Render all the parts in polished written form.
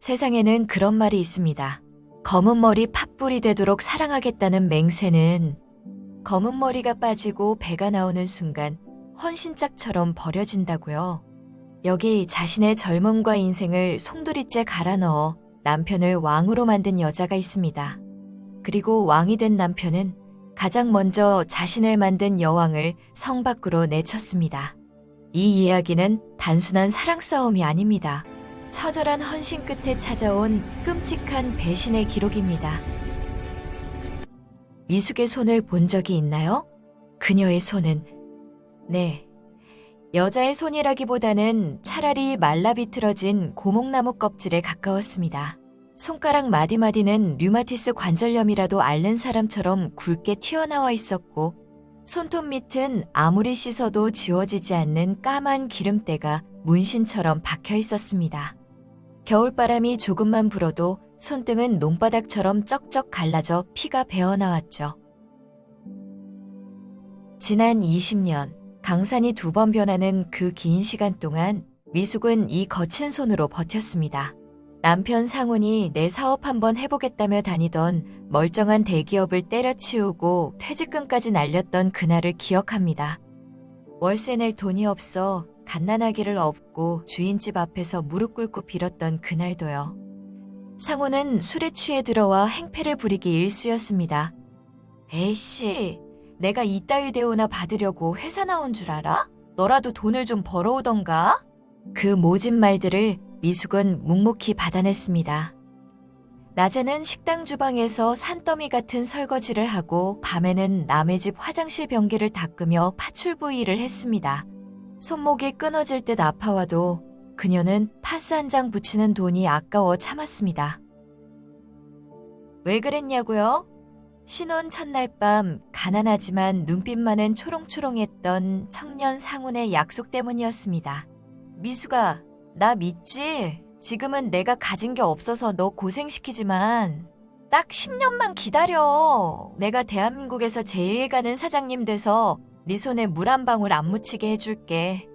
세상에는 그런 말이 있습니다. 검은 머리 팥불이 되도록 사랑하겠다는 맹세는 검은 머리가 빠지고 배가 나오는 순간 헌신짝처럼 버려진다고요. 여기 자신의 젊음과 인생을 송두리째 갈아 넣어 남편을 왕으로 만든 여자가 있습니다. 그리고 왕이 된 남편은 가장 먼저 자신을 만든 여왕을 성 밖으로 내쳤습니다. 이 이야기는 단순한 사랑 싸움이 아닙니다. 처절한 헌신 끝에 찾아온 끔찍한 배신의 기록입니다. 미숙의 손을 본 적이 있나요? 그녀의 손은 네, 여자의 손이라기보다는 차라리 말라 비틀어진 고목나무 껍질에 가까웠습니다. 손가락 마디마디는 류마티스 관절염이라도 앓는 사람처럼 굵게 튀어나와 있었고 손톱 밑은 아무리 씻어도 지워지지 않는 까만 기름때가 문신처럼 박혀 있었습니다. 겨울바람이 조금만 불어도 손등은 논바닥처럼 쩍쩍 갈라져 피가 배어나왔죠. 지난 20년, 강산이 2번 변하는 그 긴 시간 동안 미숙은 이 거친 손으로 버텼습니다. 남편 상훈이 내 사업 한번 해보겠다며 다니던 멀쩡한 대기업을 때려치우고 퇴직금까지 날렸던 그날을 기억합니다. 월세 낼 돈이 없어 갓난아기를 업고 주인집 앞에서 무릎 꿇고 빌었던 그날도요. 상훈은 술에 취해 들어와 행패를 부리기 일쑤였습니다. 에이씨, 내가 이따위 대우나 받으려고 회사 나온 줄 알아? 너라도 돈을 좀 벌어오던가? 그 모진 말들을 미숙은 묵묵히 받아냈습니다. 낮에는 식당 주방에서 산더미 같은 설거지를 하고 밤에는 남의 집 화장실 변기를 닦으며 파출부위를 했습니다. 손목이 끊어질 듯 아파와도 그녀는 파스 한 장 붙이는 돈이 아까워 참았습니다. 왜 그랬냐고요? 신혼 첫날 밤 가난하지만 눈빛만은 초롱초롱했던 청년 상훈의 약속 때문이었습니다. 미숙아, 나 믿지? 지금은 내가 가진 게 없어서 너 고생시키지만 딱 10년만 기다려. 내가 대한민국에서 제일 가는 사장님 돼서 네 손에 물 한 방울 안 묻히게 해줄게.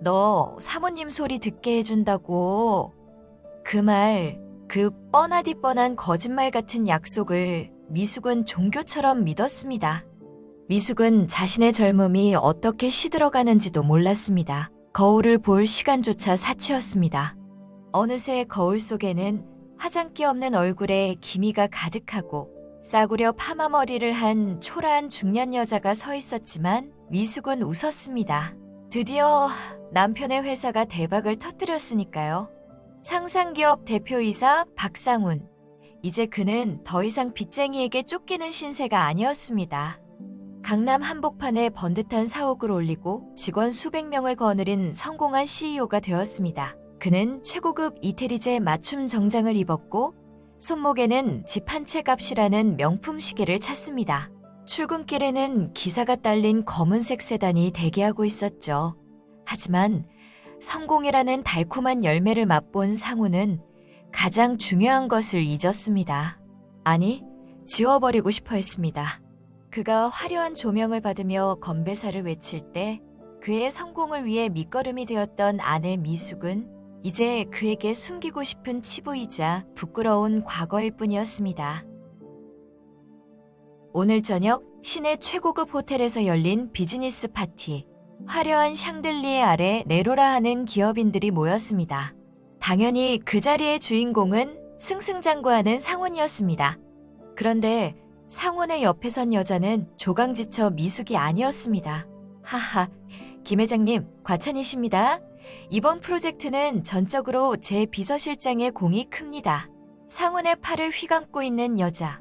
너 사모님 소리 듣게 해준다고. 그 말, 그 뻔하디 뻔한 거짓말 같은 약속을 미숙은 종교처럼 믿었습니다. 미숙은 자신의 젊음이 어떻게 시들어가는지도 몰랐습니다. 거울을 볼 시간조차 사치였습니다. 어느새 거울 속에는 화장기 없는 얼굴에 기미가 가득하고 싸구려 파마머리를 한 초라한 중년 여자가 서 있었지만 미숙은 웃었습니다. 드디어 남편의 회사가 대박을 터뜨렸으니까요. 상상기업 대표이사 박상훈. 이제 그는 더 이상 빚쟁이에게 쫓기는 신세가 아니었습니다. 강남 한복판에 번듯한 사옥을 올리고 직원 수백 명을 거느린 성공한 CEO가 되었습니다. 그는 최고급 이태리제 맞춤 정장을 입었고 손목에는 집 한 채 값이라는 명품 시계를 찼습니다. 출근길에는 기사가 딸린 검은색 세단이 대기하고 있었죠. 하지만 성공이라는 달콤한 열매를 맛본 상훈은 가장 중요한 것을 잊었습니다. 아니, 지워버리고 싶어 했습니다. 그가 화려한 조명을 받으며 건배사를 외칠 때 그의 성공을 위해 밑거름이 되었던 아내 미숙은 이제 그에게 숨기고 싶은 치부이자 부끄러운 과거일 뿐이었습니다. 오늘 저녁 시내 최고급 호텔에서 열린 비즈니스 파티. 화려한 샹들리에 아래 네로라 하는 기업인들이 모였습니다. 당연히 그 자리의 주인공은 승승장구하는 상훈이었습니다. 그런데 상훈의 옆에 선 여자는 조강지처 미숙이 아니었습니다. 하하, 김 회장님, 과찬이십니다. 이번 프로젝트는 전적으로 제 비서실장의 공이 큽니다. 상훈의 팔을 휘감고 있는 여자.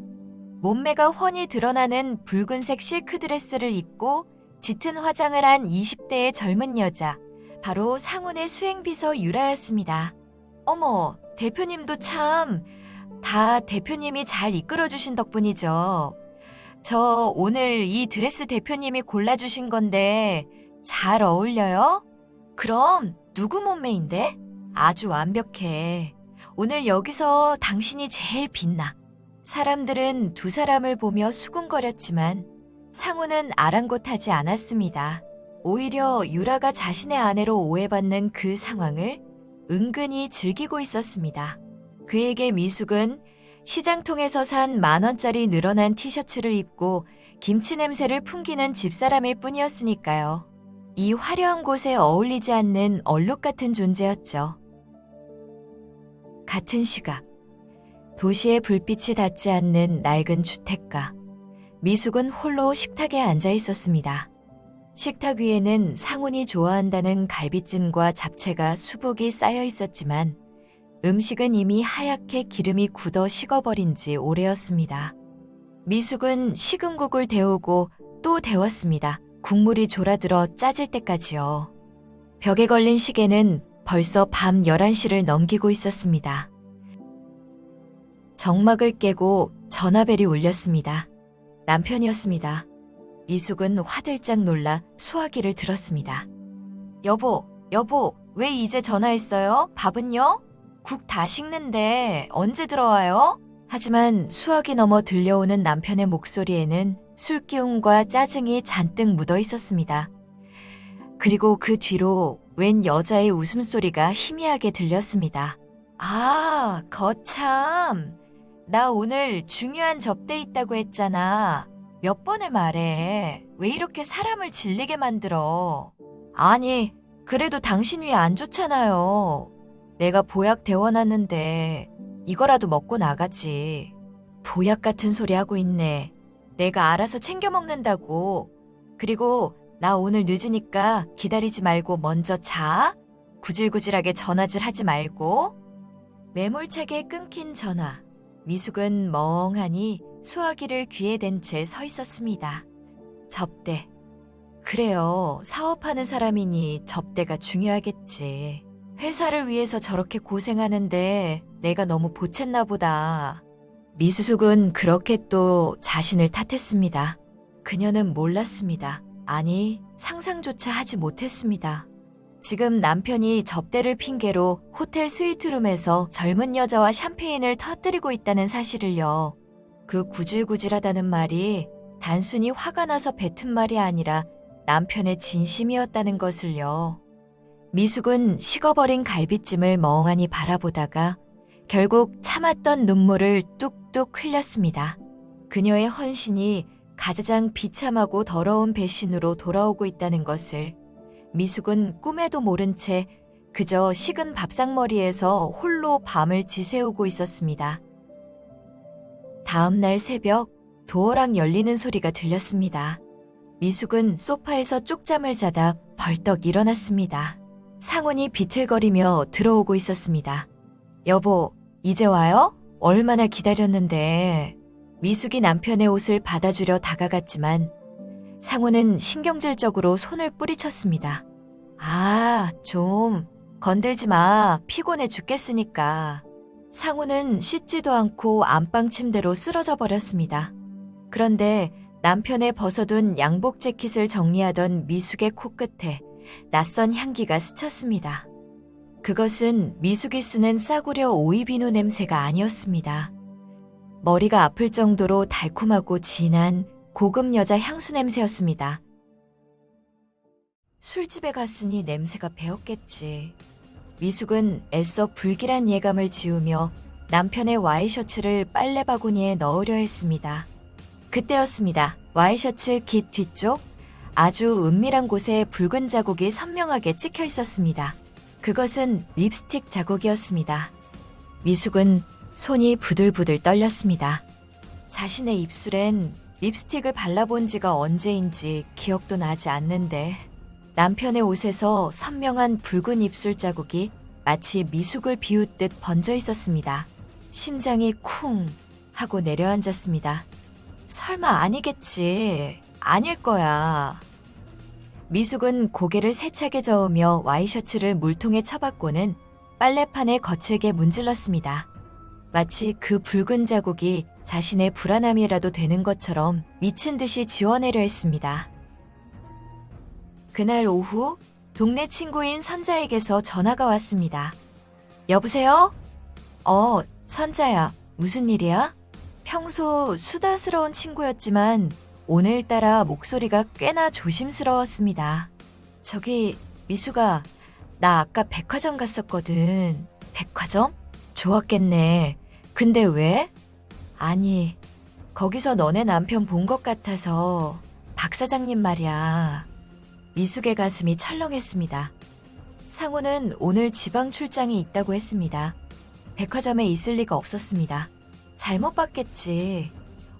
몸매가 훤히 드러나는 붉은색 실크드레스를 입고 짙은 화장을 한 20대의 젊은 여자. 바로 상훈의 수행비서 유라였습니다. 어머, 대표님도 참... 다 대표님이 잘 이끌어주신 덕분이죠. 저 오늘 이 드레스 대표님이 골라주신 건데 잘 어울려요? 그럼 누구 몸매인데? 아주 완벽해. 오늘 여기서 당신이 제일 빛나. 사람들은 두 사람을 보며 수군거렸지만 상훈은 아랑곳하지 않았습니다. 오히려 유라가 자신의 아내로 오해받는 그 상황을 은근히 즐기고 있었습니다. 그에게 미숙은 시장통에서 산 10,000원짜리 늘어난 티셔츠를 입고 김치 냄새를 풍기는 집사람일 뿐이었으니까요. 이 화려한 곳에 어울리지 않는 얼룩 같은 존재였죠. 같은 시각, 도시의 불빛이 닿지 않는 낡은 주택가. 미숙은 홀로 식탁에 앉아 있었습니다. 식탁 위에는 상훈이 좋아한다는 갈비찜과 잡채가 수북이 쌓여 있었지만 음식은 이미 하얗게 기름이 굳어 식어버린 지 오래였습니다. 미숙은 식은국을 데우고 또 데웠습니다. 국물이 졸아들어 짜질 때까지요. 벽에 걸린 시계는 벌써 밤 11시를 넘기고 있었습니다. 정막을 깨고 전화벨이 울렸습니다. 남편이었습니다. 미숙은 화들짝 놀라 수화기를 들었습니다. 여보, 왜 이제 전화했어요? 밥은요? 국 다 식는데 언제 들어와요? 하지만 수화기 너머 들려오는 남편의 목소리에는 술기운과 짜증이 잔뜩 묻어 있었습니다. 그리고 그 뒤로 웬 여자의 웃음소리가 희미하게 들렸습니다. 아, 거참. 나 오늘 중요한 접대 있다고 했잖아. 몇 번을 말해. 왜 이렇게 사람을 질리게 만들어? 아니, 그래도 당신 위에 안 좋잖아요. 내가 보약 데워놨는데 이거라도 먹고 나가지. 보약 같은 소리 하고 있네. 내가 알아서 챙겨 먹는다고. 그리고 나 오늘 늦으니까 기다리지 말고 먼저 자. 구질구질하게 전화질 하지 말고. 매몰차게 끊긴 전화. 미숙은 멍하니 수화기를 귀에 댄 채 서 있었습니다. 접대. 그래요. 사업하는 사람이니 접대가 중요하겠지. 회사를 위해서 저렇게 고생하는데 내가 너무 보챘나 보다. 미숙은 그렇게 또 자신을 탓했습니다. 그녀는 몰랐습니다. 아니, 상상조차 하지 못했습니다. 지금 남편이 접대를 핑계로 호텔 스위트룸에서 젊은 여자와 샴페인을 터뜨리고 있다는 사실을요. 그 구질구질하다는 말이 단순히 화가 나서 뱉은 말이 아니라 남편의 진심이었다는 것을요. 미숙은 식어버린 갈비찜을 멍하니 바라보다가 결국 참았던 눈물을 뚝뚝 흘렸습니다. 그녀의 헌신이 가장 비참하고 더러운 배신으로 돌아오고 있다는 것을 미숙은 꿈에도 모른 채 그저 식은 밥상머리에서 홀로 밤을 지새우고 있었습니다. 다음 날 새벽 도어락 열리는 소리가 들렸습니다. 미숙은 소파에서 쪽잠을 자다 벌떡 일어났습니다. 상훈이 비틀거리며 들어오고 있었습니다. 여보, 이제 와요? 얼마나 기다렸는데. 미숙이 남편의 옷을 받아주려 다가갔지만 상훈은 신경질적으로 손을 뿌리쳤습니다. 아, 좀 건들지 마. 피곤해 죽겠으니까. 상훈은 씻지도 않고 안방 침대로 쓰러져 버렸습니다. 그런데 남편의 벗어둔 양복 재킷을 정리하던 미숙의 코끝에 낯선 향기가 스쳤습니다. 그것은 미숙이 쓰는 싸구려 오이비누 냄새가 아니었습니다. 머리가 아플 정도로 달콤하고 진한 고급 여자 향수 냄새였습니다. 술집에 갔으니 냄새가 배었겠지. 미숙은 애써 불길한 예감을 지우며 남편의 와이셔츠를 빨래 바구니에 넣으려 했습니다. 그때였습니다. 와이셔츠 깃 뒤쪽 아주 은밀한 곳에 붉은 자국이 선명하게 찍혀 있었습니다. 그것은 립스틱 자국이었습니다. 미숙은 손이 부들부들 떨렸습니다. 자신의 입술엔 립스틱을 발라본 지가 언제인지 기억도 나지 않는데 남편의 옷에서 선명한 붉은 입술 자국이 마치 미숙을 비웃듯 번져 있었습니다. 심장이 쿵 하고 내려앉았습니다. 설마 아니겠지. 아닐 거야. 미숙은 고개를 세차게 저으며 와이셔츠를 물통에 쳐박고는 빨래판에 거칠게 문질렀습니다. 마치 그 붉은 자국이 자신의 불안함이라도 되는 것처럼 미친 듯이 지워내려 했습니다. 그날 오후 동네 친구인 선자에게서 전화가 왔습니다. 여보세요? 선자야. 무슨 일이야? 평소 수다스러운 친구였지만 오늘따라 목소리가 꽤나 조심스러웠습니다. 저기 미숙아, 나 아까 백화점 갔었거든. 백화점? 좋았겠네. 근데 왜? 아니, 거기서 너네 남편 본 것 같아서 박 사장님 말이야. 미숙의 가슴이 철렁했습니다. 상우는 오늘 지방 출장이 있다고 했습니다. 백화점에 있을 리가 없었습니다. 잘못 봤겠지.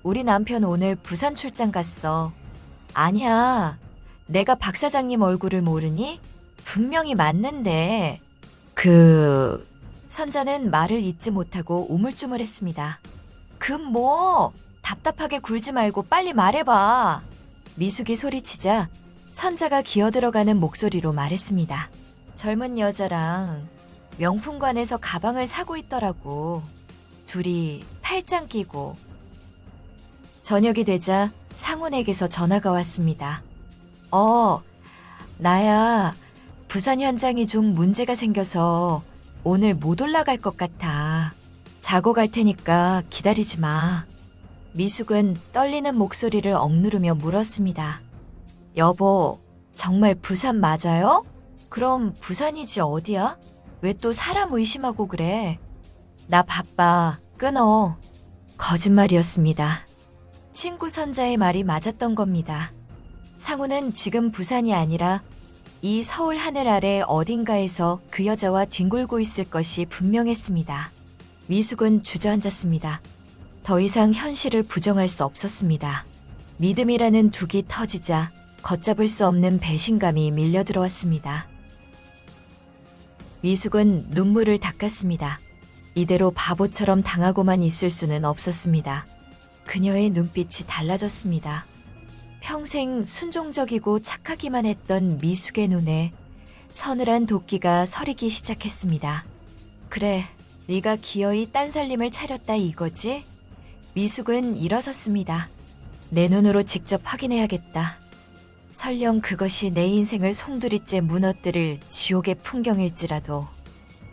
우리 남편 오늘 부산 출장 갔어. 아니야. 내가 박 사장님 얼굴을 모르니? 분명히 맞는데. 선자는 말을 잇지 못하고 우물쭈물했습니다. 뭐? 답답하게 굴지 말고 빨리 말해봐. 미숙이 소리치자 선자가 기어들어가는 목소리로 말했습니다. 젊은 여자랑 명품관에서 가방을 사고 있더라고. 둘이 팔짱 끼고. 저녁이 되자 상훈에게서 전화가 왔습니다. 나야. 부산 현장이 좀 문제가 생겨서 오늘 못 올라갈 것 같아. 자고 갈 테니까 기다리지 마. 미숙은 떨리는 목소리를 억누르며 물었습니다. 여보, 정말 부산 맞아요? 그럼 부산이지 어디야? 왜 또 사람 의심하고 그래? 나 바빠. 끊어. 거짓말이었습니다. 친구 선자의 말이 맞았던 겁니다. 상우는 지금 부산이 아니라 이 서울 하늘 아래 어딘가에서 그 여자와 뒹굴고 있을 것이 분명했습니다. 미숙은 주저앉았습니다. 더 이상 현실을 부정할 수 없었습니다. 믿음이라는 둑이 터지자 걷잡을 수 없는 배신감이 밀려들어왔습니다. 미숙은 눈물을 닦았습니다. 이대로 바보처럼 당하고만 있을 수는 없었습니다. 그녀의 눈빛이 달라졌습니다. 평생 순종적이고 착하기만 했던 미숙의 눈에 서늘한 도끼가 서리기 시작했습니다. 그래, 네가 기어이 딴살림을 차렸다 이거지? 미숙은 일어섰습니다. 내 눈으로 직접 확인해야겠다. 설령 그것이 내 인생을 송두리째 무너뜨릴 지옥의 풍경일지라도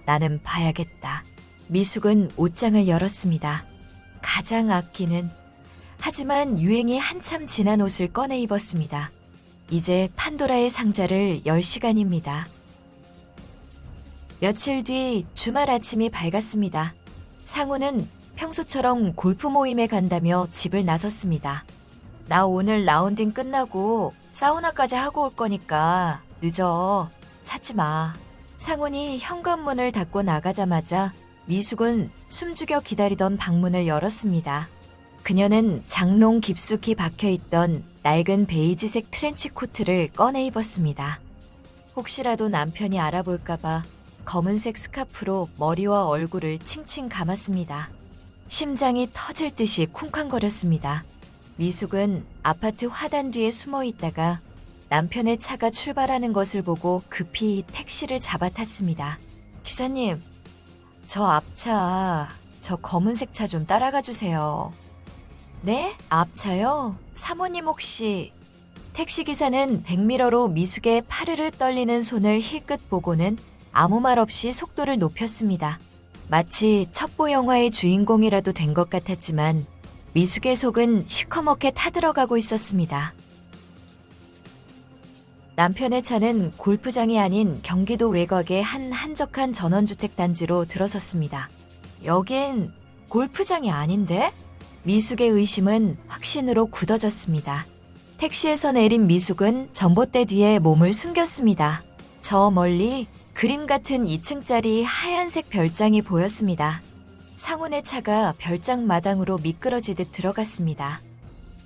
나는 봐야겠다. 미숙은 옷장을 열었습니다. 가장 아끼는, 하지만 유행이 한참 지난 옷을 꺼내 입었습니다. 이제 판도라의 상자를 열 시간입니다. 며칠 뒤 주말 아침이 밝았습니다. 상우는 평소처럼 골프 모임에 간다며 집을 나섰습니다. 나 오늘 라운딩 끝나고 사우나까지 하고 올 거니까 늦어. 찾지 마. 상훈이 현관문을 닫고 나가자마자 미숙은 숨죽여 기다리던 방문을 열었습니다. 그녀는 장롱 깊숙이 박혀있던 낡은 베이지색 트렌치 코트를 꺼내 입었습니다. 혹시라도 남편이 알아볼까봐 검은색 스카프로 머리와 얼굴을 칭칭 감았습니다. 심장이 터질 듯이 쿵쾅거렸습니다. 미숙은 아파트 화단 뒤에 숨어 있다가 남편의 차가 출발하는 것을 보고 급히 택시를 잡아탔습니다. 기사님, 저 앞차, 저 검은색 차 좀 따라가 주세요. 네? 앞차요? 사모님 혹시... 택시기사는 백미러로 미숙의 파르르 떨리는 손을 힐끗 보고는 아무 말 없이 속도를 높였습니다. 마치 첩보 영화의 주인공이라도 된 것 같았지만 미숙의 속은 시커멓게 타들어가고 있었습니다. 남편의 차는 골프장이 아닌 경기도 외곽의 한 한적한 전원주택 단지로 들어섰습니다. 여긴 골프장이 아닌데? 미숙의 의심은 확신으로 굳어졌습니다. 택시에서 내린 미숙은 전봇대 뒤에 몸을 숨겼습니다. 저 멀리 그림 같은 2층짜리 하얀색 별장이 보였습니다. 상훈의 차가 별장 마당으로 미끄러지듯 들어갔습니다.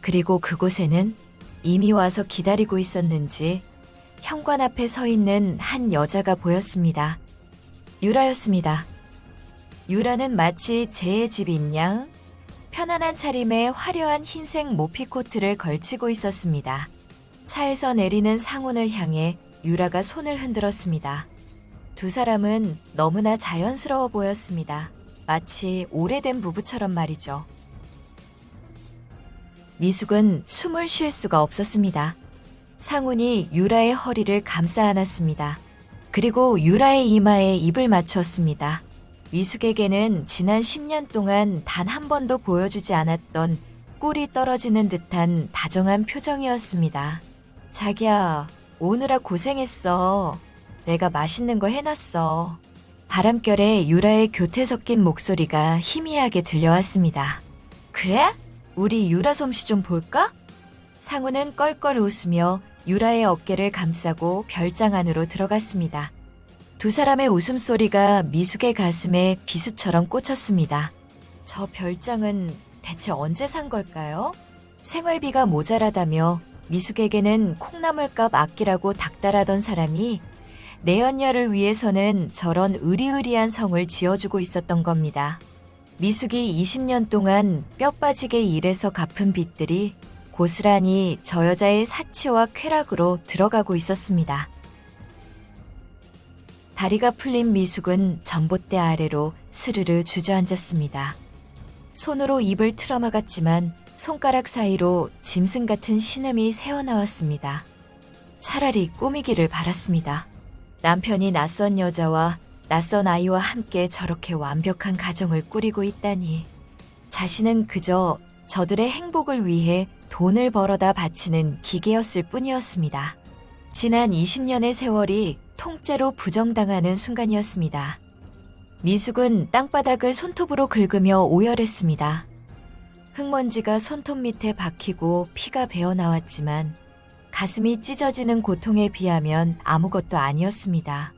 그리고 그곳에는 이미 와서 기다리고 있었는지 현관 앞에 서 있는 한 여자가 보였습니다. 유라였습니다. 유라는 마치 제 집인 양 편안한 차림에 화려한 흰색 모피 코트를 걸치고 있었습니다. 차에서 내리는 상훈을 향해 유라가 손을 흔들었습니다. 두 사람은 너무나 자연스러워 보였습니다. 마치 오래된 부부처럼 말이죠. 미숙은 숨을 쉴 수가 없었습니다. 상훈이 유라의 허리를 감싸 안았습니다. 그리고 유라의 이마에 입을 맞추었습니다. 미숙에게는 지난 10년 동안 단 한 번도 보여주지 않았던 꿀이 떨어지는 듯한 다정한 표정이었습니다. 자기야, 오느라 고생했어. 내가 맛있는 거 해놨어. 바람결에 유라의 교태 섞인 목소리가 희미하게 들려왔습니다. 그래? 우리 유라 솜씨 좀 볼까? 상우는 껄껄 웃으며 유라의 어깨를 감싸고 별장 안으로 들어갔습니다. 두 사람의 웃음소리가 미숙의 가슴에 비수처럼 꽂혔습니다. 저 별장은 대체 언제 산 걸까요? 생활비가 모자라다며 미숙에게는 콩나물값 아끼라고 닥달하던 사람이 내연녀를 위해서는 저런 의리의리한 성을 지어주고 있었던 겁니다. 미숙이 20년 동안 뼈 빠지게 일해서 갚은 빚들이 고스란히 저 여자의 사치와 쾌락으로 들어가고 있었습니다. 다리가 풀린 미숙은 전봇대 아래로 스르르 주저앉았습니다. 손으로 입을 틀어막았지만 손가락 사이로 짐승 같은 신음이 새어나왔습니다. 차라리 꿈이기를 바랐습니다. 남편이 낯선 여자와 낯선 아이와 함께 저렇게 완벽한 가정을 꾸리고 있다니. 자신은 그저 저들의 행복을 위해 돈을 벌어다 바치는 기계였을 뿐이었습니다. 지난 20년의 세월이 통째로 부정당하는 순간이었습니다. 미숙은 땅바닥을 손톱으로 긁으며 오열했습니다. 흙먼지가 손톱 밑에 박히고 피가 배어나왔지만 가슴이 찢어지는 고통에 비하면 아무것도 아니었습니다.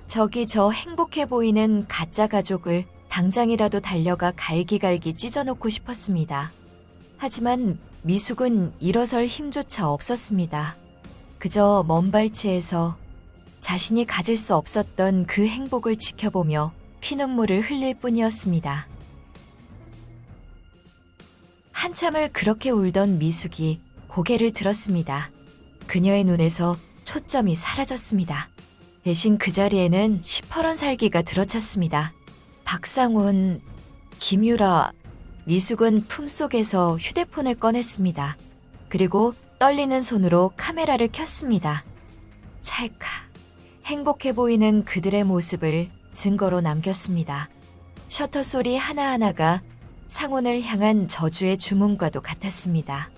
저기 저 행복해 보이는 가짜 가족을 당장이라도 달려가 갈기갈기 찢어놓고 싶었습니다. 하지만 미숙은 일어설 힘조차 없었습니다. 그저 먼 발치에서 자신이 가질 수 없었던 그 행복을 지켜보며 피눈물을 흘릴 뿐이었습니다. 한참을 그렇게 울던 미숙이 고개를 들었습니다. 그녀의 눈에서 초점이 사라졌습니다. 대신 그 자리에는 시퍼런 살기가 들어찼습니다. 박상훈, 김유라, 미숙은 품속에서 휴대폰을 꺼냈습니다. 그리고 떨리는 손으로 카메라를 켰습니다. 찰칵, 행복해 보이는 그들의 모습을 증거로 남겼습니다. 셔터 소리 하나하나가 상훈을 향한 저주의 주문과도 같았습니다.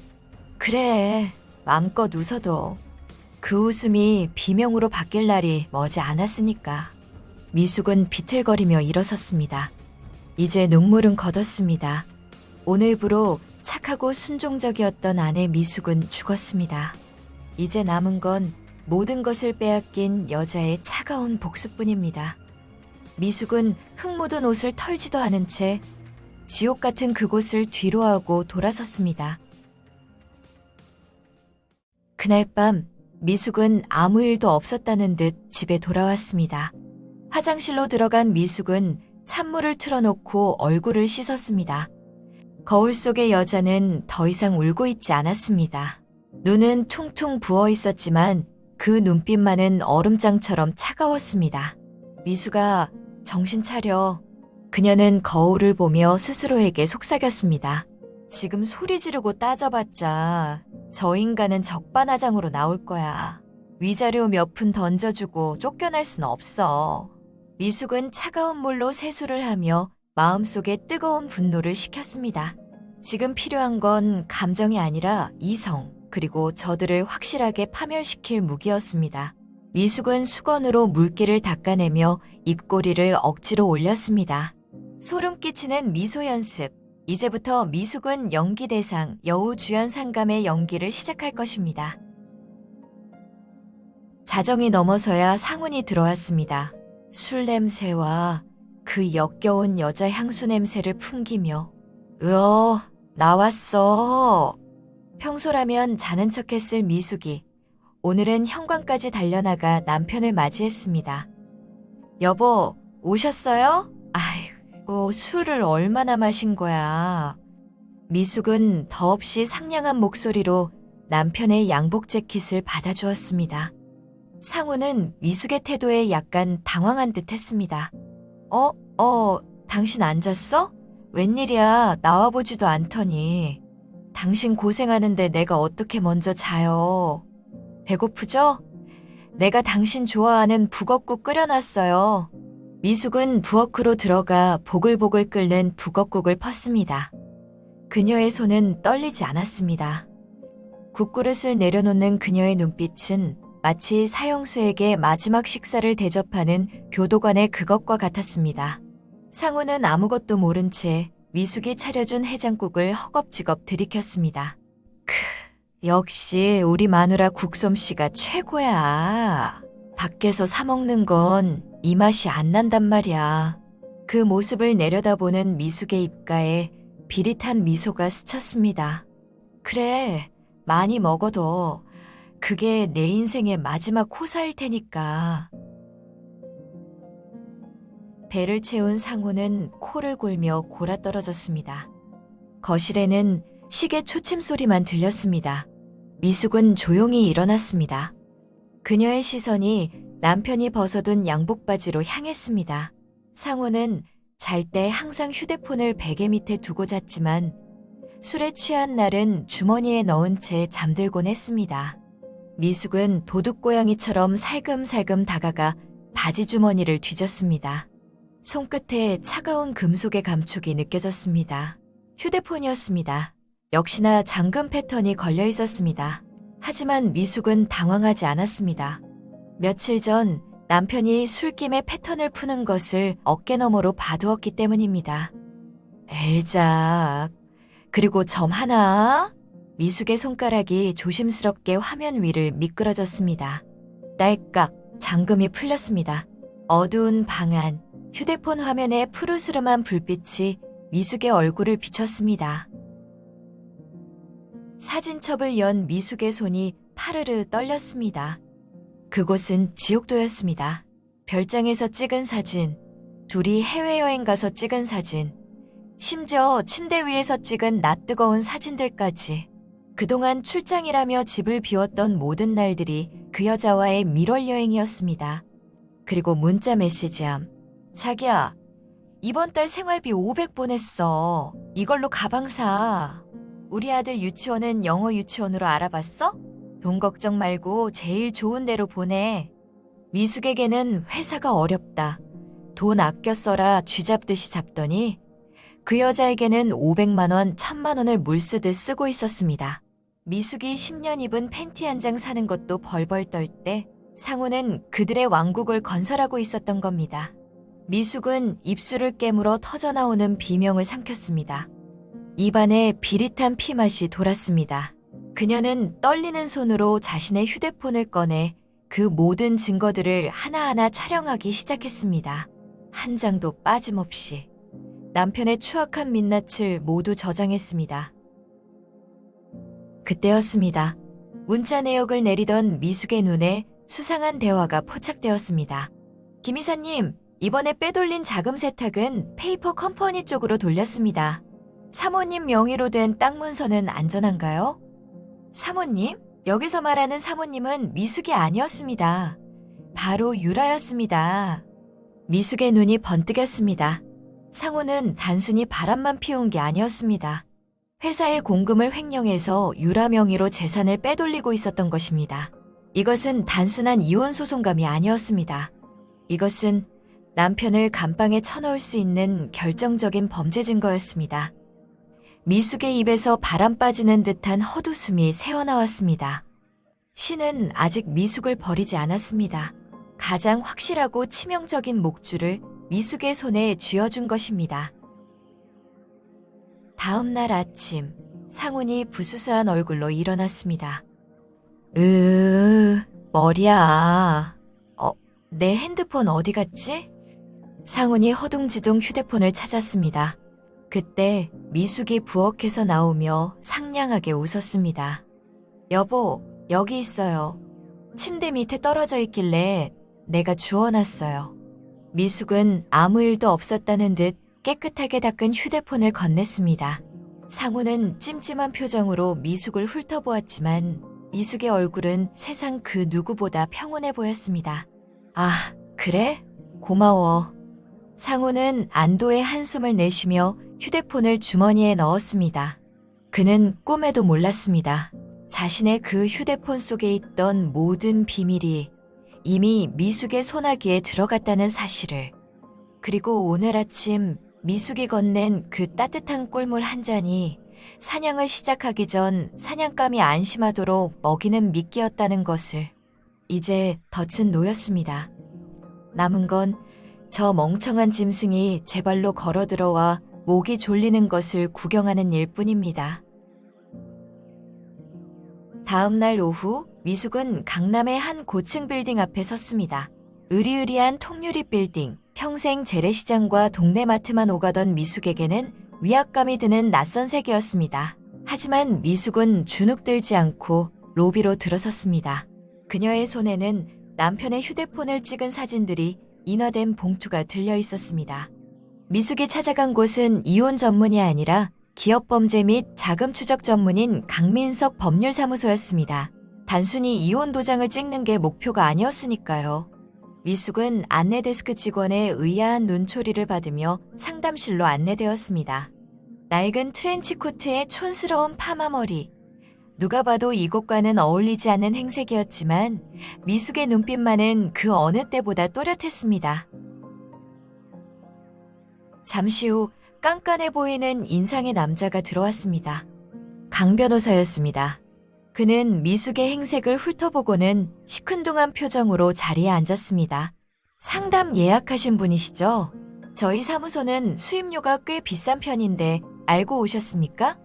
그래, 마음껏 웃어도 그 웃음이 비명으로 바뀔 날이 머지 않았으니까. 미숙은 비틀거리며 일어섰습니다. 이제 눈물은 걷었습니다. 오늘부로 착하고 순종적이었던 아내 미숙은 죽었습니다. 이제 남은 건 모든 것을 빼앗긴 여자의 차가운 복수뿐입니다. 미숙은 흙 묻은 옷을 털지도 않은 채 지옥 같은 그곳을 뒤로하고 돌아섰습니다. 그날 밤 미숙은 아무 일도 없었다는 듯 집에 돌아왔습니다. 화장실로 들어간 미숙은 찬물을 틀어놓고 얼굴을 씻었습니다. 거울 속의 여자는 더 이상 울고 있지 않았습니다. 눈은 퉁퉁 부어 있었지만 그 눈빛만은 얼음장처럼 차가웠습니다. 미숙아, 정신 차려. 그녀는 거울을 보며 스스로에게 속삭였습니다. 지금 소리 지르고 따져봤자 저 인간은 적반하장으로 나올 거야. 위자료 몇 푼 던져주고 쫓겨날 순 없어. 미숙은 차가운 물로 세수를 하며 마음속에 뜨거운 분노를 식혔습니다. 지금 필요한 건 감정이 아니라 이성, 그리고 저들을 확실하게 파멸시킬 무기였습니다. 미숙은 수건으로 물기를 닦아내며 입꼬리를 억지로 올렸습니다. 소름 끼치는 미소 연습. 이제부터 미숙은 연기대상, 여우주연상감의 연기를 시작할 것입니다. 자정이 넘어서야 상훈이 들어왔습니다. 술 냄새와 그 역겨운 여자 향수 냄새를 풍기며 나왔어. 평소라면 자는 척했을 미숙이 오늘은 현관까지 달려나가 남편을 맞이했습니다. 여보, 오셨어요? 아이고, 술을 얼마나 마신 거야. 미숙은 더없이 상냥한 목소리로 남편의 양복 재킷을 받아주었습니다. 상우는 미숙의 태도에 약간 당황한 듯 했습니다. 당신 안 잤어? 웬일이야, 나와보지도 않더니. 당신 고생하는데 내가 어떻게 먼저 자요. 배고프죠? 내가 당신 좋아하는 북엇국 끓여놨어요. 미숙은 부엌으로 들어가 보글보글 끓는 북엇국을 펐습니다. 그녀의 손은 떨리지 않았습니다. 국그릇을 내려놓는 그녀의 눈빛은 마치 사형수에게 마지막 식사를 대접하는 교도관의 그것과 같았습니다. 상우는 아무것도 모른 채 미숙이 차려준 해장국을 허겁지겁 들이켰습니다. 역시 우리 마누라 국솜씨가 최고야. 밖에서 사 먹는 건 이 맛이 안 난단 말이야. 그 모습을 내려다보는 미숙의 입가에 비릿한 미소가 스쳤습니다. 그래, 많이 먹어도 그게 내 인생의 마지막 호사일 테니까. 배를 채운 상우는 코를 골며 골아떨어졌습니다. 거실에는 시계 초침 소리만 들렸습니다. 미숙은 조용히 일어났습니다. 그녀의 시선이 남편이 벗어둔 양복 바지로 향했습니다. 상우는 잘 때 항상 휴대폰을 베개 밑에 두고 잤지만 술에 취한 날은 주머니에 넣은 채 잠들곤 했습니다. 미숙은 도둑고양이처럼 살금살금 다가가 바지 주머니를 뒤졌습니다. 손끝에 차가운 금속의 감촉이 느껴졌습니다. 휴대폰이었습니다. 역시나 잠금 패턴이 걸려 있었습니다. 하지만 미숙은 당황하지 않았습니다. 며칠 전 남편이 술김에 패턴을 푸는 것을 어깨너머로 봐두었기 때문입니다. 엘작. 그리고 점 하나. 미숙의 손가락이 조심스럽게 화면 위를 미끄러졌습니다. 딸깍 잠금이 풀렸습니다. 어두운 방 안, 휴대폰 화면에 푸르스름한 불빛이 미숙의 얼굴을 비췄습니다. 사진첩을 연 미숙의 손이 파르르 떨렸습니다. 그곳은 지옥도였습니다. 별장에서 찍은 사진, 둘이 해외여행 가서 찍은 사진, 심지어 침대 위에서 찍은 낯뜨거운 사진들까지. 그동안 출장이라며 집을 비웠던 모든 날들이 그 여자와의 밀월 여행이었습니다. 그리고 문자 메시지함. 자기야, 이번 달 생활비 500 보냈어. 이걸로 가방 사. 우리 아들 유치원은 영어 유치원으로 알아봤어? 돈 걱정 말고 제일 좋은 데로 보내. 미숙에게는 회사가 어렵다. 돈 아껴 써라 쥐잡듯이 잡더니 그 여자에게는 500만 원, 1000만 원을 물쓰듯 쓰고 있었습니다. 미숙이 10년 입은 팬티 한 장 사는 것도 벌벌 떨 때 상우는 그들의 왕국을 건설하고 있었던 겁니다. 미숙은 입술을 깨물어 터져나오는 비명을 삼켰습니다. 입안에 비릿한 피맛이 돌았습니다. 그녀는 떨리는 손으로 자신의 휴대폰을 꺼내 그 모든 증거들을 하나하나 촬영하기 시작했습니다. 한 장도 빠짐없이 남편의 추악한 민낯을 모두 저장했습니다. 그때였습니다. 문자 내역을 내리던 미숙의 눈에 수상한 대화가 포착되었습니다. 김 이사님, 이번에 빼돌린 자금 세탁은 페이퍼 컴퍼니 쪽으로 돌렸습니다. 사모님 명의로 된 땅 문서는 안전한가요? 사모님? 여기서 말하는 사모님은 미숙이 아니었습니다. 바로 유라였습니다. 미숙의 눈이 번뜩였습니다. 상우는 단순히 바람만 피운 게 아니었습니다. 회사의 공금을 횡령해서 유라 명의로 재산을 빼돌리고 있었던 것입니다. 이것은 단순한 이혼 소송감이 아니었습니다. 이것은 남편을 감방에 쳐넣을 수 있는 결정적인 범죄 증거였습니다. 미숙의 입에서 바람 빠지는 듯한 헛웃음이 새어나왔습니다. 신은 아직 미숙을 버리지 않았습니다. 가장 확실하고 치명적인 목줄을 미숙의 손에 쥐어준 것입니다. 다음 날 아침, 상훈이 부스스한 얼굴로 일어났습니다. 머리야. 내 핸드폰 어디 갔지? 상훈이 허둥지둥 휴대폰을 찾았습니다. 그때 미숙이 부엌에서 나오며 상냥하게 웃었습니다. 여보, 여기 있어요. 침대 밑에 떨어져 있길래 내가 주워놨어요. 미숙은 아무 일도 없었다는 듯 깨끗하게 닦은 휴대폰을 건넸습니다. 상우는 찜찜한 표정으로 미숙을 훑어보았지만 미숙의 얼굴은 세상 그 누구보다 평온해 보였습니다. 아, 그래? 고마워. 상우는 안도의 한숨을 내쉬며 휴대폰을 주머니에 넣었습니다. 그는 꿈에도 몰랐습니다. 자신의 그 휴대폰 속에 있던 모든 비밀이 이미 미숙의 소나기에 들어갔다는 사실을. 그리고 오늘 아침 미숙이 건넨 그 따뜻한 꿀물 한 잔이 사냥을 시작하기 전 사냥감이 안심하도록 먹이는 미끼였다는 것을. 이제 덫은 놓였습니다. 남은 건 저 멍청한 짐승이 제 발로 걸어 들어와 목이 졸리는 것을 구경하는 일뿐입니다. 다음 날 오후 미숙은 강남의 한 고층 빌딩 앞에 섰습니다. 으리으리한 통유리 빌딩, 평생 재래시장과 동네 마트만 오가던 미숙에게는 위압감이 드는 낯선 세계였습니다. 하지만 미숙은 주눅들지 않고 로비로 들어섰습니다. 그녀의 손에는 남편의 휴대폰을 찍은 사진들이 인화된 봉투가 들려 있었습니다. 미숙이 찾아간 곳은 이혼 전문이 아니라 기업범죄 및 자금 추적 전문인 강민석 법률사무소였습니다. 단순히 이혼 도장을 찍는 게 목표가 아니었으니까요. 미숙은 안내데스크 직원의 의아한 눈초리를 받으며 상담실로 안내되었습니다. 낡은 트렌치코트에 촌스러운 파마머리. 누가 봐도 이곳과는 어울리지 않는 행색이었지만 미숙의 눈빛만은 그 어느 때보다 또렷했습니다. 잠시 후 깐깐해 보이는 인상의 남자가 들어왔습니다. 강 변호사였습니다. 그는 미숙의 행색을 훑어보고는 시큰둥한 표정으로 자리에 앉았습니다. 상담 예약하신 분이시죠? 저희 사무소는 수임료가 꽤 비싼 편인데 알고 오셨습니까?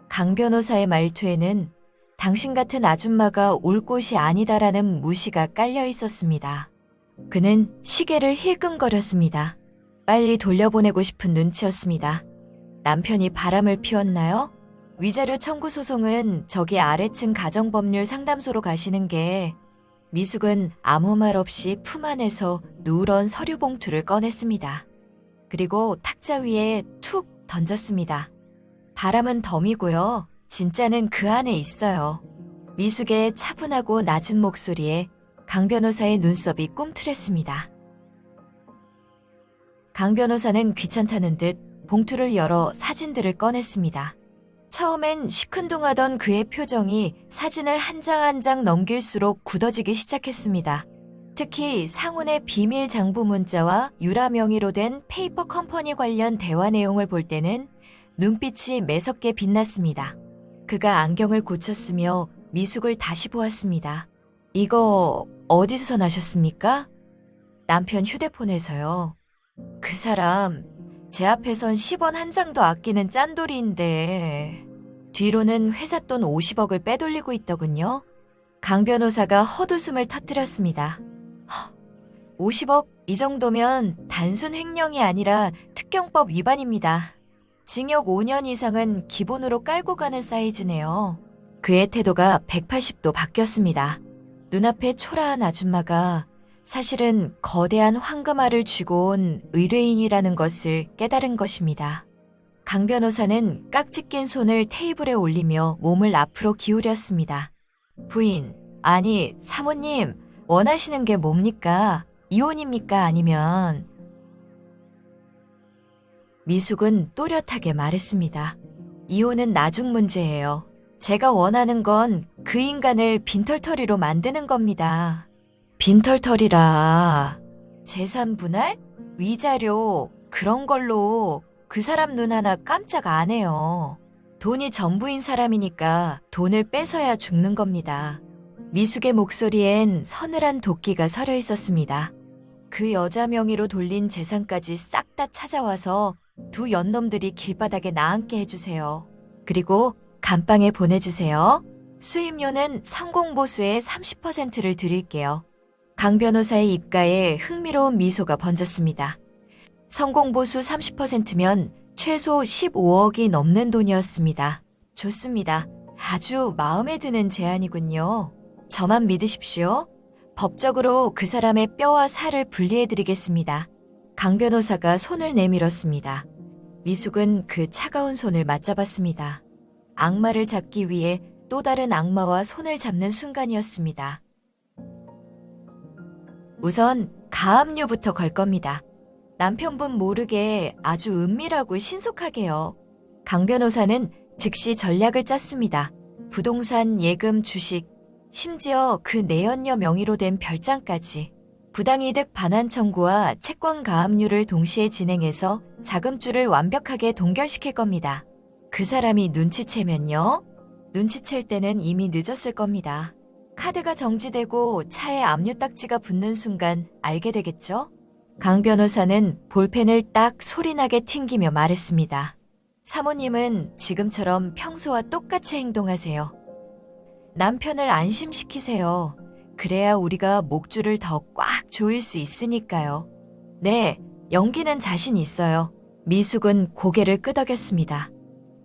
강 변호사의 말투에는 당신 같은 아줌마가 올 곳이 아니다라는 무시가 깔려 있었습니다. 그는 시계를 힐끔거렸습니다. 빨리 돌려보내고 싶은 눈치였습니다. 남편이 바람을 피웠나요? 위자료 청구 소송은 저기 아래층 가정법률 상담소로 가시는 게. 미숙은 아무 말 없이 품 안에서 누런 서류 봉투를 꺼냈습니다. 그리고 탁자 위에 툭 던졌습니다. 바람은 덤이고요. 진짜는 그 안에 있어요. 미숙의 차분하고 낮은 목소리에 강 변호사의 눈썹이 꿈틀했습니다. 강 변호사는 귀찮다는 듯 봉투를 열어 사진들을 꺼냈습니다. 처음엔 시큰둥하던 그의 표정이 사진을 한 장 한 장 넘길수록 굳어지기 시작했습니다. 특히 상훈의 비밀 장부 문자와 유라 명의로 된 페이퍼 컴퍼니 관련 대화 내용을 볼 때는 눈빛이 매섭게 빛났습니다. 그가 안경을 고쳤으며 미숙을 다시 보았습니다. 이거 어디서 나셨습니까? 남편 휴대폰에서요. 그 사람 제 앞에선 10원 한 장도 아끼는 짠돌이인데 뒤로는 회사 돈 50억을 빼돌리고 있더군요. 강 변호사가 헛웃음을 터뜨렸습니다. 50억 이 정도면 단순 횡령이 아니라 특경법 위반입니다. 징역 5년 이상은 기본으로 깔고 가는 사이즈네요. 그의 태도가 180도 바뀌었습니다. 눈앞에 초라한 아줌마가 사실은 거대한 황금알을 쥐고 온 의뢰인이라는 것을 깨달은 것입니다. 강 변호사는 깍지 낀 손을 테이블에 올리며 몸을 앞으로 기울였습니다. 부인, 아니 사모님, 원하시는 게 뭡니까? 이혼입니까? 아니면... 미숙은 또렷하게 말했습니다. 이혼은 나중 문제예요. 제가 원하는 건 그 인간을 빈털터리로 만드는 겁니다. 빈털터리라. 재산 분할? 위자료? 그런 걸로 그 사람 눈 하나 깜짝 안 해요. 돈이 전부인 사람이니까 돈을 뺏어야 죽는 겁니다. 미숙의 목소리엔 서늘한 도끼가 서려 있었습니다. 그 여자 명의로 돌린 재산까지 싹 다 찾아와서 두 연놈들이 길바닥에 나앉게 해주세요. 그리고 감방에 보내주세요. 수임료는 성공보수의 30%를 드릴게요. 강 변호사의 입가에 흥미로운 미소가 번졌습니다. 성공보수 30%면 최소 15억이 넘는 돈이었습니다. 좋습니다. 아주 마음에 드는 제안이군요. 저만 믿으십시오. 법적으로 그 사람의 뼈와 살을 분리해드리겠습니다. 강 변호사가 손을 내밀었습니다. 미숙은 그 차가운 손을 맞잡았습니다. 악마를 잡기 위해 또 다른 악마와 손을 잡는 순간이었습니다. 우선 가압류부터 걸 겁니다. 남편분 모르게 아주 은밀하고 신속하게요. 강 변호사는 즉시 전략을 짰습니다. 부동산, 예금, 주식, 심지어 그 내연녀 명의로 된 별장까지. 부당이득 반환 청구와 채권 가압류를 동시에 진행해서 자금줄을 완벽하게 동결시킬 겁니다. 그 사람이 눈치채면요? 눈치챌 때는 이미 늦었을 겁니다. 카드가 정지되고 차에 압류 딱지가 붙는 순간 알게 되겠죠? 강 변호사는 볼펜을 딱 소리나게 튕기며 말했습니다. 사모님은 지금처럼 평소와 똑같이 행동하세요. 남편을 안심시키세요. 그래야 우리가 목줄을 더 꽉 조일 수 있으니까요. 네, 연기는 자신 있어요. 미숙은 고개를 끄덕였습니다.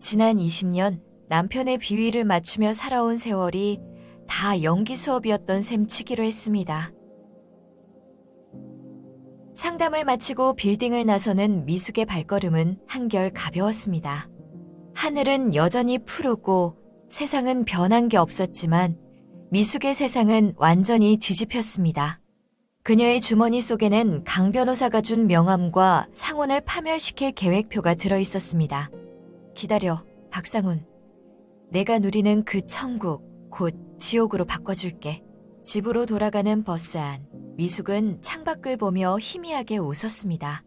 지난 20년 남편의 비위를 맞추며 살아온 세월이 다 연기 수업이었던 셈 치기로 했습니다. 상담을 마치고 빌딩을 나서는 미숙의 발걸음은 한결 가벼웠습니다. 하늘은 여전히 푸르고 세상은 변한 게 없었지만 미숙의 세상은 완전히 뒤집혔습니다. 그녀의 주머니 속에는 강 변호사가 준 명함과 상훈을 파멸시킬 계획표가 들어있었습니다. 기다려, 박상훈. 내가 누리는 그 천국, 곧 지옥으로 바꿔줄게. 집으로 돌아가는 버스 안, 미숙은 창밖을 보며 희미하게 웃었습니다.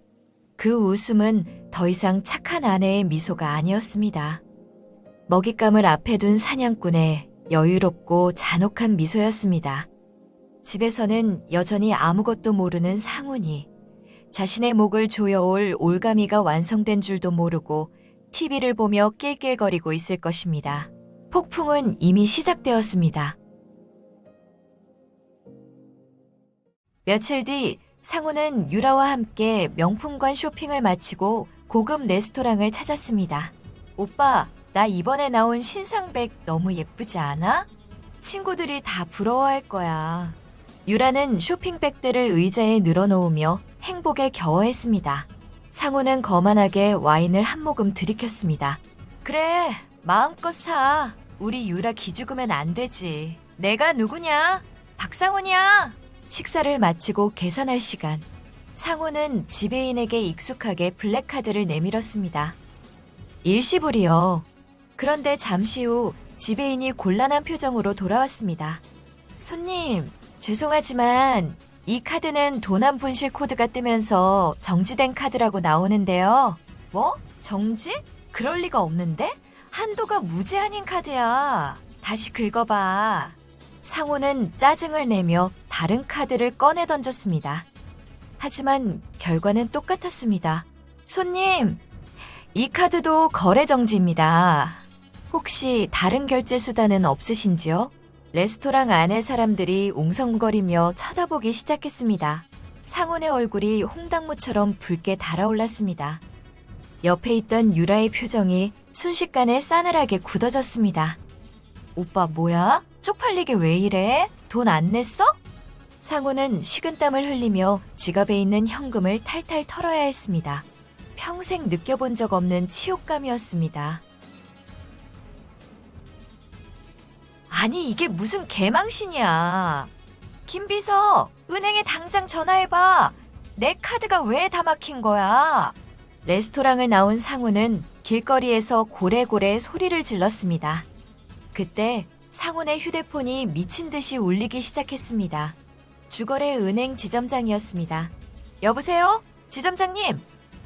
그 웃음은 더 이상 착한 아내의 미소가 아니었습니다. 먹잇감을 앞에 둔 사냥꾼의 여유롭고 잔혹한 미소였습니다. 집에서는 여전히 아무것도 모르는 상훈이 자신의 목을 조여올 올가미가 완성된 줄도 모르고 TV를 보며 낄낄거리고 있을 것입니다. 폭풍은 이미 시작되었습니다. 며칠 뒤 상훈은 유라와 함께 명품관 쇼핑을 마치고 고급 레스토랑을 찾았습니다. 오빠, 나 이번에 나온 신상백 너무 예쁘지 않아? 친구들이 다 부러워할 거야. 유라는 쇼핑백들을 의자에 늘어놓으며 행복에 겨워했습니다. 상훈은 거만하게 와인을 한 모금 들이켰습니다. 그래, 마음껏 사. 우리 유라 기죽으면 안 되지. 내가 누구냐? 박상훈이야. 식사를 마치고 계산할 시간. 상훈은 지배인에게 익숙하게 블랙카드를 내밀었습니다. 일시불이요. 그런데 잠시 후 지배인이 곤란한 표정으로 돌아왔습니다. 손님, 죄송하지만 이 카드는 도난 분실 코드가 뜨면서 정지된 카드라고 나오는데요. 뭐? 정지? 그럴 리가 없는데? 한도가 무제한인 카드야. 다시 긁어봐. 상호는 짜증을 내며 다른 카드를 꺼내 던졌습니다. 하지만 결과는 똑같았습니다. 손님, 이 카드도 거래 정지입니다. 혹시 다른 결제 수단은 없으신지요? 레스토랑 안의 사람들이 웅성거리며 쳐다보기 시작했습니다. 상훈의 얼굴이 홍당무처럼 붉게 달아올랐습니다. 옆에 있던 유라의 표정이 순식간에 싸늘하게 굳어졌습니다. 오빠 뭐야? 쪽팔리게 왜 이래? 돈 안 냈어? 상훈은 식은땀을 흘리며 지갑에 있는 현금을 탈탈 털어야 했습니다. 평생 느껴본 적 없는 치욕감이었습니다. 아니 이게 무슨 개망신이야. 김비서, 은행에 당장 전화해봐. 내 카드가 왜 다 막힌 거야? 레스토랑을 나온 상훈은 길거리에서 고래고래 소리를 질렀습니다. 그때 상훈의 휴대폰이 미친 듯이 울리기 시작했습니다. 주거래 은행 지점장이었습니다. 여보세요? 지점장님,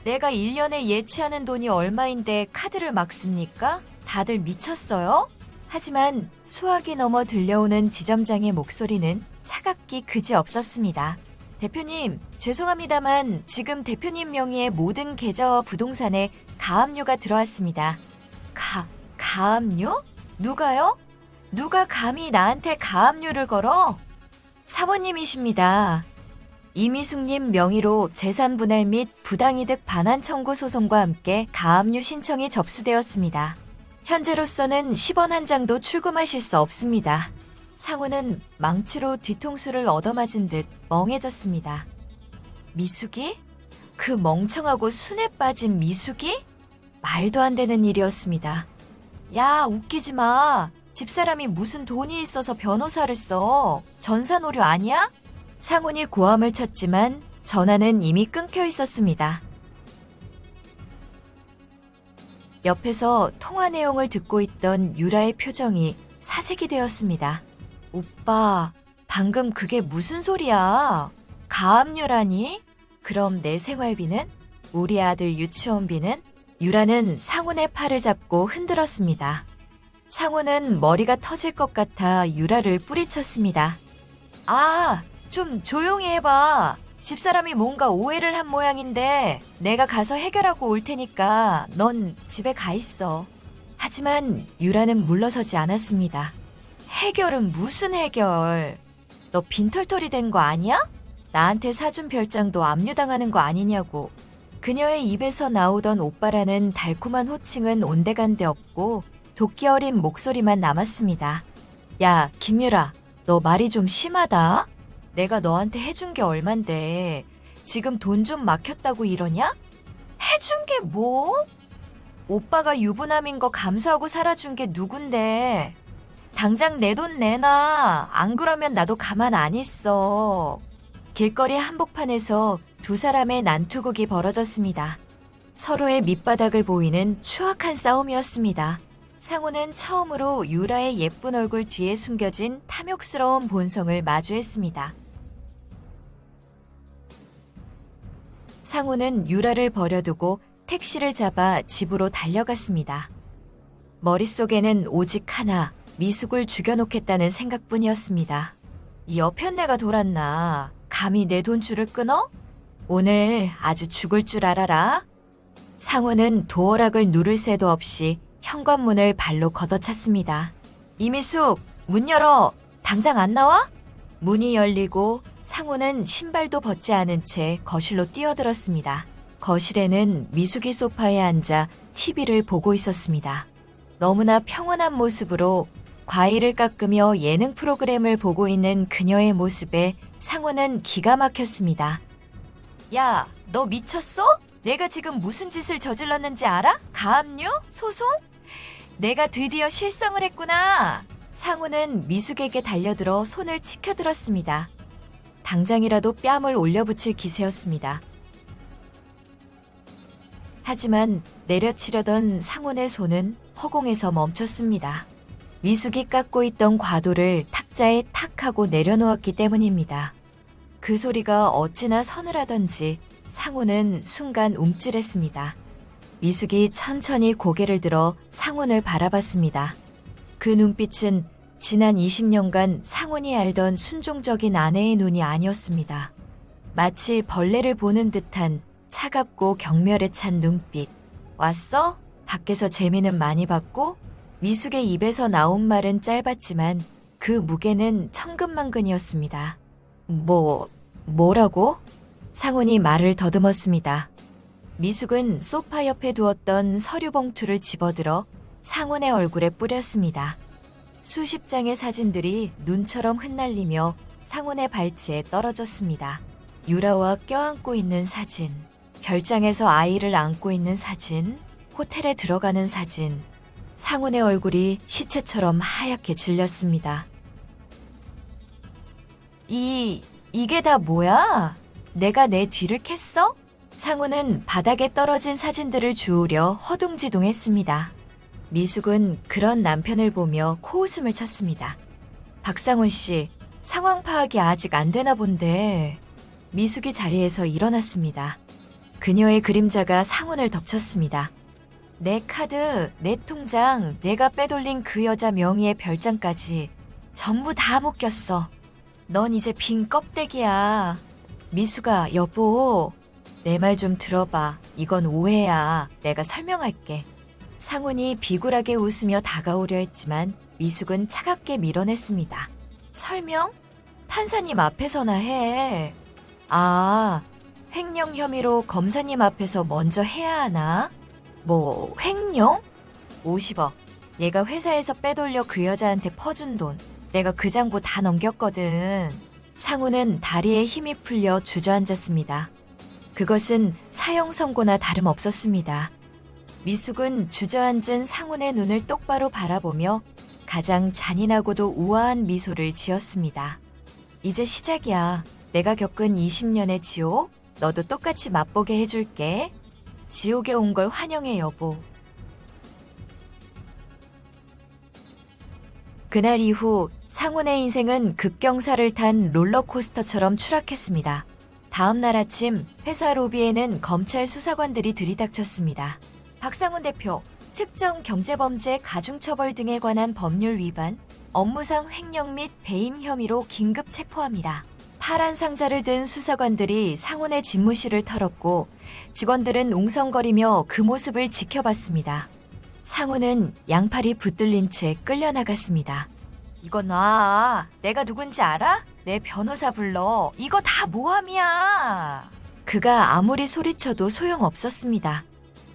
내가 1년에 예치하는 돈이 얼마인데 카드를 막 씁니까? 다들 미쳤어요? 하지만 수화기 넘어 들려오는 지점장의 목소리는 차갑기 그지없었습니다. 대표님, 죄송합니다만 지금 대표님 명의의 모든 계좌와 부동산에 가압류가 들어왔습니다. 가압류? 누가요? 누가 감히 나한테 가압류를 걸어? 사모님이십니다. 이미숙님 명의로 재산분할 및 부당이득 반환 청구 소송과 함께 가압류 신청이 접수되었습니다. 현재로서는 10원 한 장도 출금하실 수 없습니다. 상훈은 망치로 뒤통수를 얻어맞은 듯 멍해졌습니다. 미숙이? 그 멍청하고 순에 빠진 미숙이? 말도 안 되는 일이었습니다. 야, 웃기지 마. 집사람이 무슨 돈이 있어서 변호사를 써. 전산오류 아니야? 상훈이 고함을 쳤지만 전화는 이미 끊겨 있었습니다. 옆에서 통화 내용을 듣고 있던 유라의 표정이 사색이 되었습니다. 오빠, 방금 그게 무슨 소리야? 가압류라니? 그럼 내 생활비는? 우리 아들 유치원비는? 유라는 상훈의 팔을 잡고 흔들었습니다. 상우는 머리가 터질 것 같아 유라를 뿌리쳤습니다. 아, 좀 조용히 해봐. 집사람이 뭔가 오해를 한 모양인데 내가 가서 해결하고 올 테니까 넌 집에 가 있어. 하지만 유라는 물러서지 않았습니다. 해결은 무슨 해결? 너 빈털털이 된 거 아니야? 나한테 사준 별장도 압류당하는 거 아니냐고. 그녀의 입에서 나오던 오빠라는 달콤한 호칭은 온데간데 없고 도끼 어린 목소리만 남았습니다. 야, 김유라, 너 말이 좀 심하다. 내가 너한테 해준 게 얼만데 지금 돈 좀 막혔다고 이러냐? 해준 게 뭐? 오빠가 유부남인 거 감수하고 살아준 게 누군데? 당장 내 돈 내놔. 안 그러면 나도 가만 안 있어. 길거리 한복판에서 두 사람의 난투극이 벌어졌습니다. 서로의 밑바닥을 보이는 추악한 싸움이었습니다. 상우는 처음으로 유라의 예쁜 얼굴 뒤에 숨겨진 탐욕스러운 본성을 마주했습니다. 상우는 유라를 버려두고 택시를 잡아 집으로 달려갔습니다. 머릿속에는 오직 하나, 미숙을 죽여놓겠다는 생각뿐이었습니다. 이 여편네가 돌았나? 감히 내 돈줄을 끊어? 오늘 아주 죽을 줄 알아라. 상우는 도어락을 누를 새도 없이 현관문을 발로 걷어찼습니다. 이미숙, 문 열어! 당장 안 나와? 문이 열리고 상우는 신발도 벗지 않은 채 거실로 뛰어들었습니다. 거실에는 미숙이 소파에 앉아 TV를 보고 있었습니다. 너무나 평온한 모습으로 과일을 깎으며 예능 프로그램을 보고 있는 그녀의 모습에 상우는 기가 막혔습니다. 야, 너 미쳤어? 내가 지금 무슨 짓을 저질렀는지 알아? 가압류? 소송? 내가 드디어 실성을 했구나. 상우는 미숙에게 달려들어 손을 치켜들었습니다. 당장이라도 뺨을 올려붙일 기세였습니다. 하지만 내려치려던 상훈의 손은 허공에서 멈췄습니다. 미숙이 깎고 있던 과도를 탁자에 탁 하고 내려놓았기 때문입니다. 그 소리가 어찌나 서늘하던지 상훈은 순간 움찔했습니다. 미숙이 천천히 고개를 들어 상훈을 바라봤습니다. 그 눈빛은 지난 20년간 상훈이 알던 순종적인 아내의 눈이 아니었습니다. 마치 벌레를 보는 듯한 차갑고 경멸에 찬 눈빛. 왔어? 밖에서 재미는 많이 봤고? 미숙의 입에서 나온 말은 짧았지만 그 무게는 천근만근이었습니다. 뭐라고? 상훈이 말을 더듬었습니다. 미숙은 소파 옆에 두었던 서류 봉투를 집어들어 상훈의 얼굴에 뿌렸습니다. 수십 장의 사진들이 눈처럼 흩날리며 상훈의 발치에 떨어졌습니다. 유라와 껴안고 있는 사진, 별장에서 아이를 안고 있는 사진, 호텔에 들어가는 사진. 상훈의 얼굴이 시체처럼 하얗게 질렸습니다. 이게 다 뭐야? 내가 내 뒤를 캤어? 상훈은 바닥에 떨어진 사진들을 주우려 허둥지둥했습니다. 미숙은 그런 남편을 보며 코웃음을 쳤습니다. 박상훈 씨, 상황 파악이 아직 안 되나 본데. 미숙이 자리에서 일어났습니다. 그녀의 그림자가 상훈을 덮쳤습니다. 내 카드, 내 통장, 내가 빼돌린 그 여자 명의의 별장까지 전부 다 묶였어. 넌 이제 빈 껍데기야. 미숙아, 여보, 내 말 좀 들어봐. 이건 오해야. 내가 설명할게. 상훈이 비굴하게 웃으며 다가오려 했지만 미숙은 차갑게 밀어냈습니다. 설명? 판사님 앞에서나 해. 아, 횡령 혐의로 검사님 앞에서 먼저 해야 하나? 횡령? 50억. 얘가 회사에서 빼돌려 그 여자한테 퍼준 돈. 내가 그 장부 다 넘겼거든. 상훈은 다리에 힘이 풀려 주저앉았습니다. 그것은 사형 선고나 다름없었습니다. 미숙은 주저앉은 상훈의 눈을 똑바로 바라보며 가장 잔인하고도 우아한 미소를 지었습니다. 이제 시작이야. 내가 겪은 20년의 지옥, 너도 똑같이 맛보게 해줄게. 지옥에 온 걸 환영해, 여보. 그날 이후 상훈의 인생은 급경사를 탄 롤러코스터처럼 추락했습니다. 다음 날 아침 회사 로비에는 검찰 수사관들이 들이닥쳤습니다. 박상훈 대표, 특정 경제범죄 가중처벌 등에 관한 법률 위반, 업무상 횡령 및 배임 혐의로 긴급 체포합니다. 파란 상자를 든 수사관들이 상훈의 집무실을 털었고 직원들은 웅성거리며 그 모습을 지켜봤습니다. 상훈은 양팔이 붙들린 채 끌려나갔습니다. 이거 놔. 내가 누군지 알아? 내 변호사 불러. 이거 다 모함이야. 그가 아무리 소리쳐도 소용없었습니다.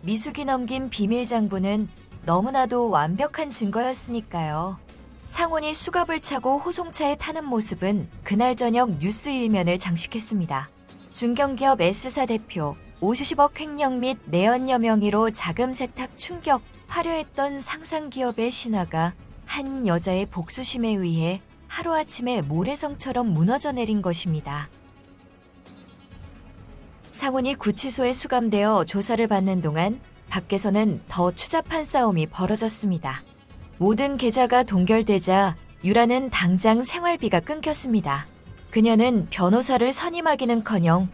미숙이 넘긴 비밀장부는 너무나도 완벽한 증거였으니까요. 상훈이 수갑을 차고 호송차에 타는 모습은 그날 저녁 뉴스 일면을 장식했습니다. 중견기업 S사 대표, 50억 횡령 및 내연녀 명의로 자금 세탁 충격, 화려했던 상상기업의 신화가 한 여자의 복수심에 의해 하루아침에 모래성처럼 무너져 내린 것입니다. 상훈이 구치소에 수감되어 조사를 받는 동안 밖에서는 더 추잡한 싸움이 벌어졌습니다. 모든 계좌가 동결되자 유라는 당장 생활비가 끊겼습니다. 그녀는 변호사를 선임하기는커녕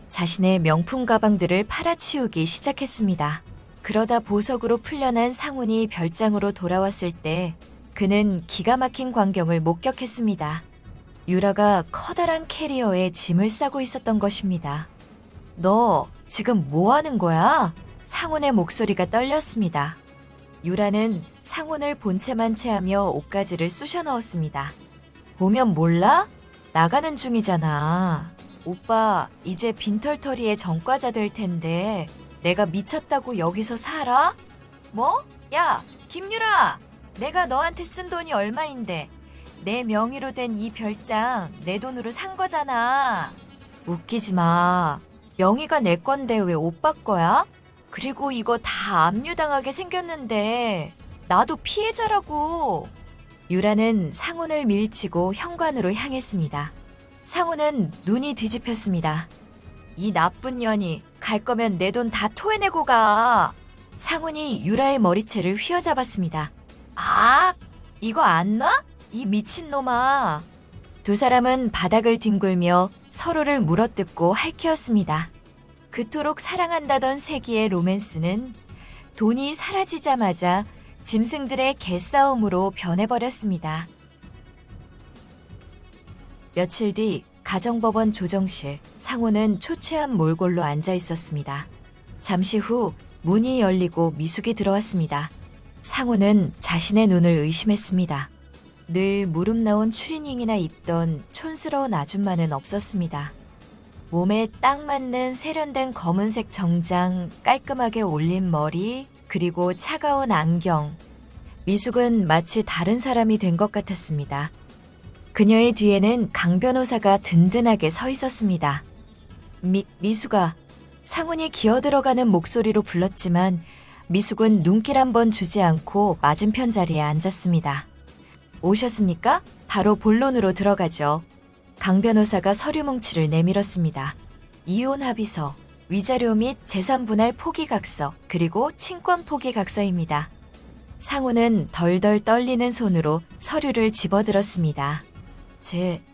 자신의 명품 가방들을 팔아치우기 시작했습니다. 그러다 보석으로 풀려난 상훈이 별장으로 돌아왔을 때 그는 기가 막힌 광경을 목격했습니다. 유라가 커다란 캐리어에 짐을 싸고 있었던 것입니다. 너 지금 뭐 하는 거야? 상훈의 목소리가 떨렸습니다. 유라는 상훈을 본체만 채하며 옷가지를 쑤셔 넣었습니다. 보면 몰라? 나가는 중이잖아. 오빠 이제 빈털터리의 전과자 될 텐데 내가 미쳤다고 여기서 살아? 뭐? 야, 김유라! 내가 너한테 쓴 돈이 얼마인데 내 명의로 된 이 별장 내 돈으로 산 거잖아. 웃기지 마. 명의가 내 건데 왜 오빠 거야? 그리고 이거 다 압류당하게 생겼는데 나도 피해자라고. 유라는 상훈을 밀치고 현관으로 향했습니다. 상훈은 눈이 뒤집혔습니다. 이 나쁜 년이 갈 거면 내 돈 다 토해내고 가. 상훈이 유라의 머리채를 휘어잡았습니다. 아, 이거 안 놔? 이 미친놈아. 두 사람은 바닥을 뒹굴며 서로를 물어뜯고 할퀴었습니다. 그토록 사랑한다던 세기의 로맨스는 돈이 사라지자마자 짐승들의 개싸움으로 변해버렸습니다. 며칠 뒤 가정법원 조정실, 상훈은 초췌한 몰골로 앉아 있었습니다. 잠시 후 문이 열리고 미숙이 들어왔습니다. 상훈은 자신의 눈을 의심했습니다. 늘 무릎 나온 추리닝이나 입던 촌스러운 아줌마는 없었습니다. 몸에 딱 맞는 세련된 검은색 정장, 깔끔하게 올린 머리, 그리고 차가운 안경. 미숙은 마치 다른 사람이 된 것 같았습니다. 그녀의 뒤에는 강 변호사가 든든하게 서 있었습니다. 미숙아. 상훈이 기어들어가는 목소리로 불렀지만 미숙은 눈길 한 번 주지 않고 맞은편 자리에 앉았습니다. 오셨습니까? 바로 본론으로 들어가죠. 강 변호사가 서류 뭉치를 내밀었습니다. 이혼 합의서, 위자료 및 재산 분할 포기각서, 그리고 친권 포기각서입니다. 상훈은 덜덜 떨리는 손으로 서류를 집어들었습니다.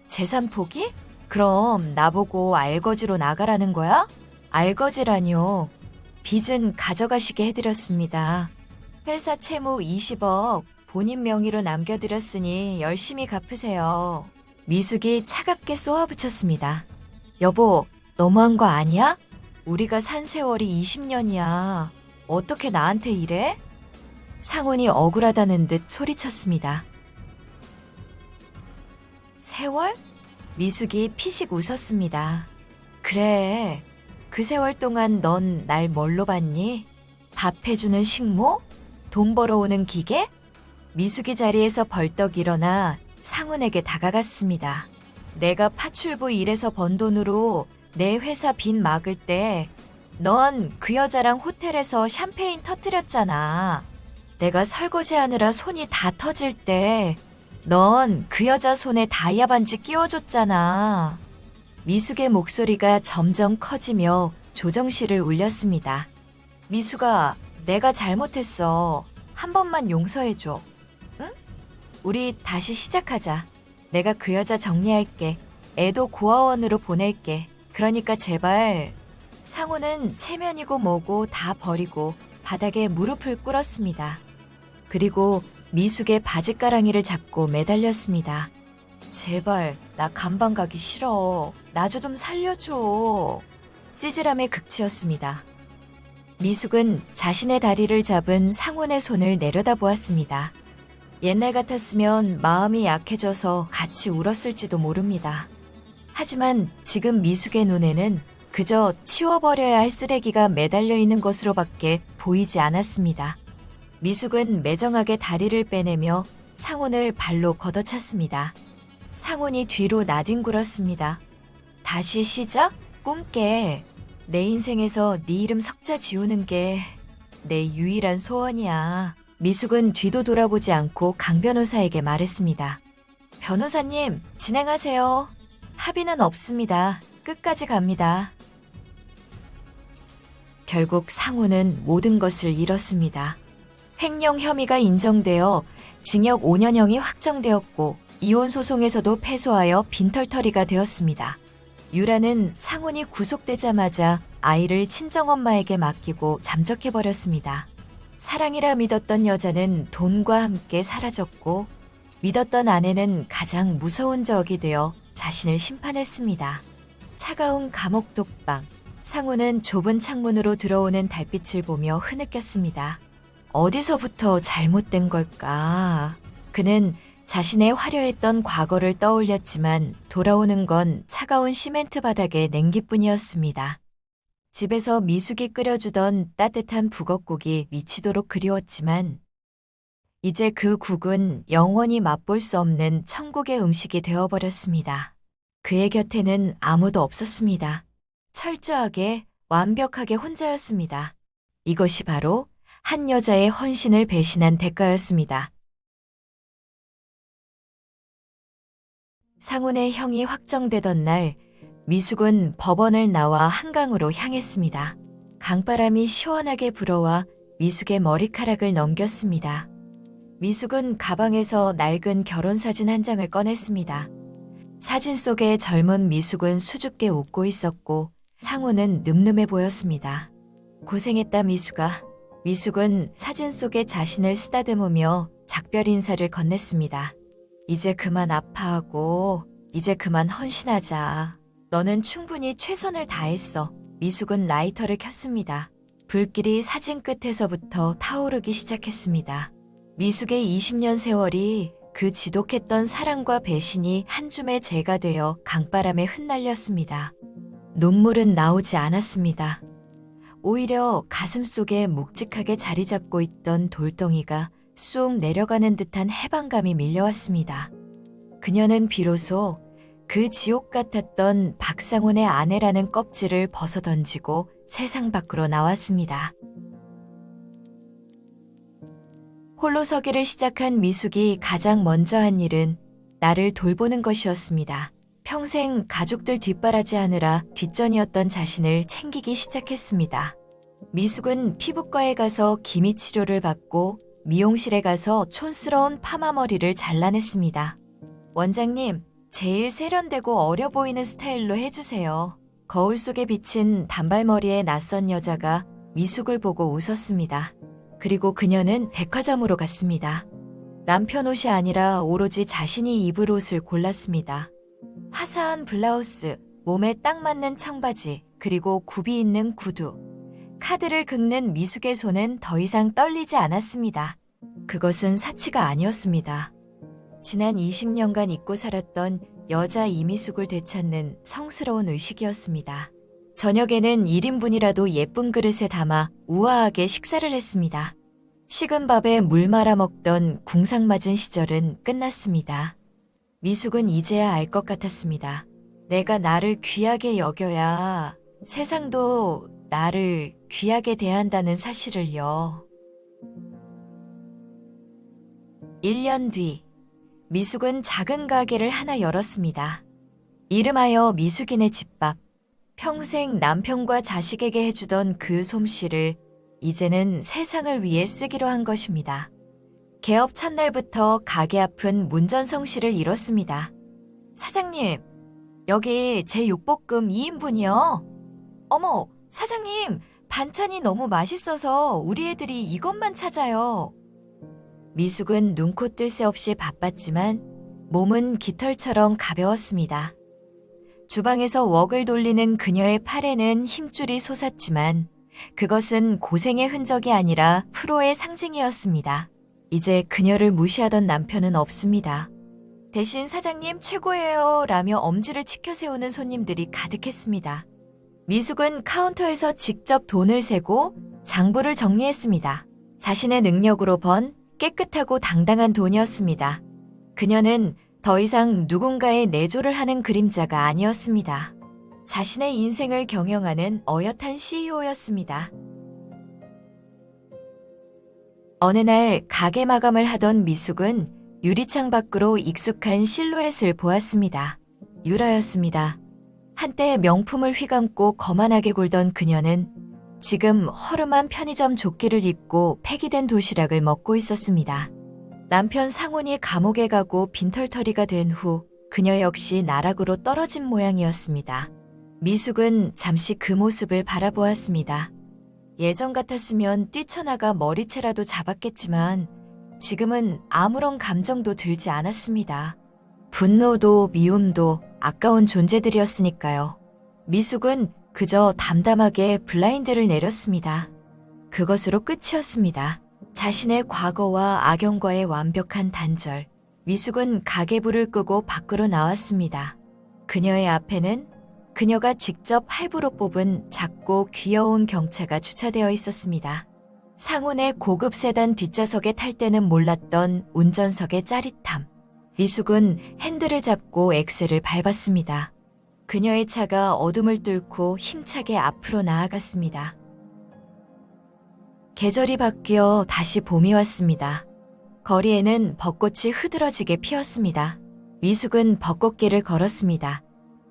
재산 포기? 그럼 나보고 알거지로 나가라는 거야? 알거지라뇨. 빚은 가져가시게 해드렸습니다. 회사 채무 20억 본인 명의로 남겨드렸으니 열심히 갚으세요. 미숙이 차갑게 쏘아붙였습니다. 여보, 너무한 거 아니야? 우리가 산 세월이 20년이야. 어떻게 나한테 이래? 상훈이 억울하다는 듯 소리쳤습니다. 세월? 미숙이 피식 웃었습니다. 그래, 그 세월 동안 넌 날 뭘로 봤니? 밥 해주는 식모? 돈 벌어오는 기계? 미숙이 자리에서 벌떡 일어나 상훈에게 다가갔습니다. 내가 파출부 일해서 번 돈으로 내 회사 빚 막을 때 넌 그 여자랑 호텔에서 샴페인 터뜨렸잖아. 내가 설거지하느라 손이 다 터질 때 넌 그 여자 손에 다이아 반지 끼워줬잖아. 미숙의 목소리가 점점 커지며 조정실을 울렸습니다. 미숙아, 내가 잘못했어. 한 번만 용서해줘. 응? 우리 다시 시작하자. 내가 그 여자 정리할게. 애도 고아원으로 보낼게. 그러니까 제발. 상훈은 체면이고 뭐고 다 버리고 바닥에 무릎을 꿇었습니다. 그리고 미숙의 바지가랑이를 잡고 매달렸습니다. 제발, 나 감방 가기 싫어. 나 좀 살려줘. 찌질함의 극치였습니다. 미숙은 자신의 다리를 잡은 상훈의 손을 내려다보았습니다. 옛날 같았으면 마음이 약해져서 같이 울었을지도 모릅니다. 하지만 지금 미숙의 눈에는 그저 치워버려야 할 쓰레기가 매달려 있는 것으로밖에 보이지 않았습니다. 미숙은 매정하게 다리를 빼내며 상훈을 발로 걷어찼습니다. 상훈이 뒤로 나뒹굴었습니다. 다시 시작? 꿈깨. 내 인생에서 네 이름 석자 지우는 게 내 유일한 소원이야. 미숙은 뒤도 돌아보지 않고 강 변호사에게 말했습니다. 변호사님, 진행하세요. 합의는 없습니다. 끝까지 갑니다. 결국 상훈은 모든 것을 잃었습니다. 횡령 혐의가 인정되어 징역 5년형이 확정되었고 이혼 소송에서도 패소하여 빈털터리가 되었습니다. 유라는 상훈이 구속되자마자 아이를 친정엄마에게 맡기고 잠적해버렸습니다. 사랑이라 믿었던 여자는 돈과 함께 사라졌고 믿었던 아내는 가장 무서운 적이 되어 자신을 심판했습니다. 차가운 감옥 독방. 상훈은 좁은 창문으로 들어오는 달빛을 보며 흐느꼈습니다. 어디서부터 잘못된 걸까? 그는 자신의 화려했던 과거를 떠올렸지만 돌아오는 건 차가운 시멘트 바닥의 냉기뿐이었습니다. 집에서 미숙이 끓여주던 따뜻한 북엇국이 미치도록 그리웠지만 이제 그 국은 영원히 맛볼 수 없는 천국의 음식이 되어버렸습니다. 그의 곁에는 아무도 없었습니다. 철저하게, 완벽하게 혼자였습니다. 이것이 바로 한 여자의 헌신을 배신한 대가였습니다. 상훈의 형이 확정되던 날, 미숙은 법원을 나와 한강으로 향했습니다. 강바람이 시원하게 불어와 미숙의 머리카락을 넘겼습니다. 미숙은 가방에서 낡은 결혼사진 한 장을 꺼냈습니다. 사진 속의 젊은 미숙은 수줍게 웃고 있었고 상훈은 늠름해 보였습니다. 고생했다 미숙아. 미숙은 사진 속의 자신을 쓰다듬으며 작별 인사를 건넸습니다. 이제 그만 아파하고 이제 그만 헌신하자. 너는 충분히 최선을 다했어. 미숙은 라이터를 켰습니다. 불길이 사진 끝에서부터 타오르기 시작했습니다. 미숙의 20년 세월이 그 지독했던 사랑과 배신이 한 줌의 재가 되어 강바람에 흩날렸습니다. 눈물은 나오지 않았습니다. 오히려 가슴 속에 묵직하게 자리 잡고 있던 돌덩이가 쑥 내려가는 듯한 해방감이 밀려왔습니다. 그녀는 비로소 그 지옥 같았던 박상훈의 아내라는 껍질을 벗어던지고 세상 밖으로 나왔습니다. 홀로 서기를 시작한 미숙이 가장 먼저 한 일은 나를 돌보는 것이었습니다. 평생 가족들 뒷바라지하느라 뒷전이었던 자신을 챙기기 시작했습니다. 미숙은 피부과에 가서 기미 치료를 받고 미용실에 가서 촌스러운 파마 머리를 잘라냈습니다. 원장님, 제일 세련되고 어려 보이는 스타일로 해주세요. 거울 속에 비친 단발머리의 낯선 여자가 미숙을 보고 웃었습니다. 그리고 그녀는 백화점으로 갔습니다. 남편 옷이 아니라 오로지 자신이 입을 옷을 골랐습니다. 화사한 블라우스, 몸에 딱 맞는 청바지, 그리고 굽이 있는 구두. 카드를 긁는 미숙의 손은 더 이상 떨리지 않았습니다. 그것은 사치가 아니었습니다. 지난 20년간 잊고 살았던 여자 이미숙을 되찾는 성스러운 의식이었습니다. 저녁에는 1인분이라도 예쁜 그릇에 담아 우아하게 식사를 했습니다. 식은 밥에 물 말아 먹던 궁상맞은 시절은 끝났습니다. 미숙은 이제야 알 것 같았습니다. 내가 나를 귀하게 여겨야 세상도 나를 귀하게 대한다는 사실을요. 1년 뒤, 미숙은 작은 가게를 하나 열었습니다. 이름하여 미숙이네 집밥. 평생 남편과 자식에게 해주던 그 솜씨를 이제는 세상을 위해 쓰기로 한 것입니다. 개업 첫날부터 가게 앞은 문전성시를 이뤘습니다. 사장님, 여기 제 육볶음 2인분이요. 어머, 사장님, 반찬이 너무 맛있어서 우리 애들이 이것만 찾아요. 미숙은 눈코 뜰 새 없이 바빴지만 몸은 깃털처럼 가벼웠습니다. 주방에서 웍을 돌리는 그녀의 팔에는 힘줄이 솟았지만 그것은 고생의 흔적이 아니라 프로의 상징이었습니다. 이제 그녀를 무시하던 남편은 없습니다. 대신 사장님 최고예요 라며 엄지를 치켜 세우는 손님들이 가득했습니다. 미숙은 카운터에서 직접 돈을 세고 장부를 정리했습니다. 자신의 능력으로 번 깨끗하고 당당한 돈이었습니다. 그녀는 더 이상 누군가의 내조를 하는 그림자가 아니었습니다. 자신의 인생을 경영하는 어엿한 CEO였습니다. 어느 날 가게 마감을 하던 미숙은 유리창 밖으로 익숙한 실루엣을 보았습니다. 유라였습니다. 한때 명품을 휘감고 거만하게 굴던 그녀는 지금 허름한 편의점 조끼를 입고 폐기된 도시락을 먹고 있었습니다. 남편 상훈이 감옥에 가고 빈털터리가 된 후 그녀 역시 나락으로 떨어진 모양이었습니다. 미숙은 잠시 그 모습을 바라보았습니다. 예전 같았으면 뛰쳐나가 머리채라도 잡았겠지만 지금은 아무런 감정도 들지 않았습니다. 분노도 미움도 아까운 존재들이었으니까요. 미숙은 그저 담담하게 블라인드를 내렸습니다. 그것으로 끝이었습니다. 자신의 과거와 악연과의 완벽한 단절. 미숙은 가계부를 끄고 밖으로 나왔습니다. 그녀의 앞에는 그녀가 직접 할부로 뽑은 작고 귀여운 경차가 주차되어 있었습니다. 상훈의 고급 세단 뒷좌석에 탈 때는 몰랐던 운전석의 짜릿함. 미숙은 핸들을 잡고 엑셀을 밟았습니다. 그녀의 차가 어둠을 뚫고 힘차게 앞으로 나아갔습니다. 계절이 바뀌어 다시 봄이 왔습니다. 거리에는 벚꽃이 흐드러지게 피었습니다. 미숙은 벚꽃길을 걸었습니다.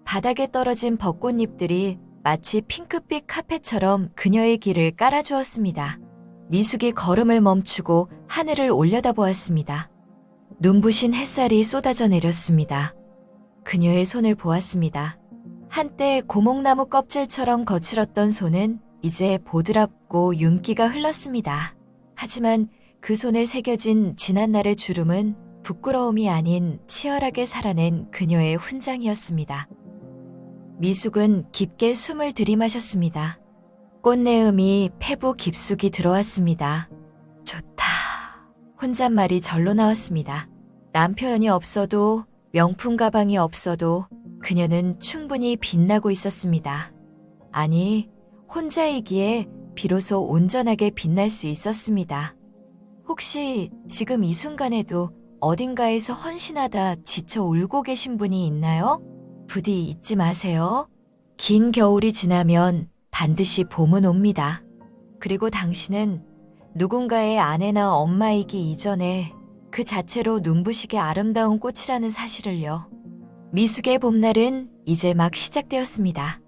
바닥에 떨어진 벚꽃잎들이 마치 핑크빛 카펫처럼 그녀의 길을 깔아주었습니다. 미숙이 걸음을 멈추고 하늘을 올려다보았습니다. 눈부신 햇살이 쏟아져 내렸습니다. 그녀의 손을 보았습니다. 한때 고목나무 껍질처럼 거칠었던 손은 이제 보드랍고 윤기가 흘렀습니다. 하지만 그 손에 새겨진 지난날의 주름은 부끄러움이 아닌 치열하게 살아낸 그녀의 훈장이었습니다. 미숙은 깊게 숨을 들이마셨습니다. 꽃내음이 폐부 깊숙이 들어왔습니다. 좋다. 혼잣말이 절로 나왔습니다. 남편이 없어도 명품 가방이 없어도 그녀는 충분히 빛나고 있었습니다. 아니, 혼자이기에 비로소 온전하게 빛날 수 있었습니다. 혹시 지금 이 순간에도 어딘가에서 헌신하다 지쳐 울고 계신 분이 있나요? 부디 잊지 마세요. 긴 겨울이 지나면 반드시 봄은 옵니다. 그리고 당신은 누군가의 아내나 엄마이기 이전에 그 자체로 눈부시게 아름다운 꽃이라는 사실을요. 미숙의 봄날은 이제 막 시작되었습니다.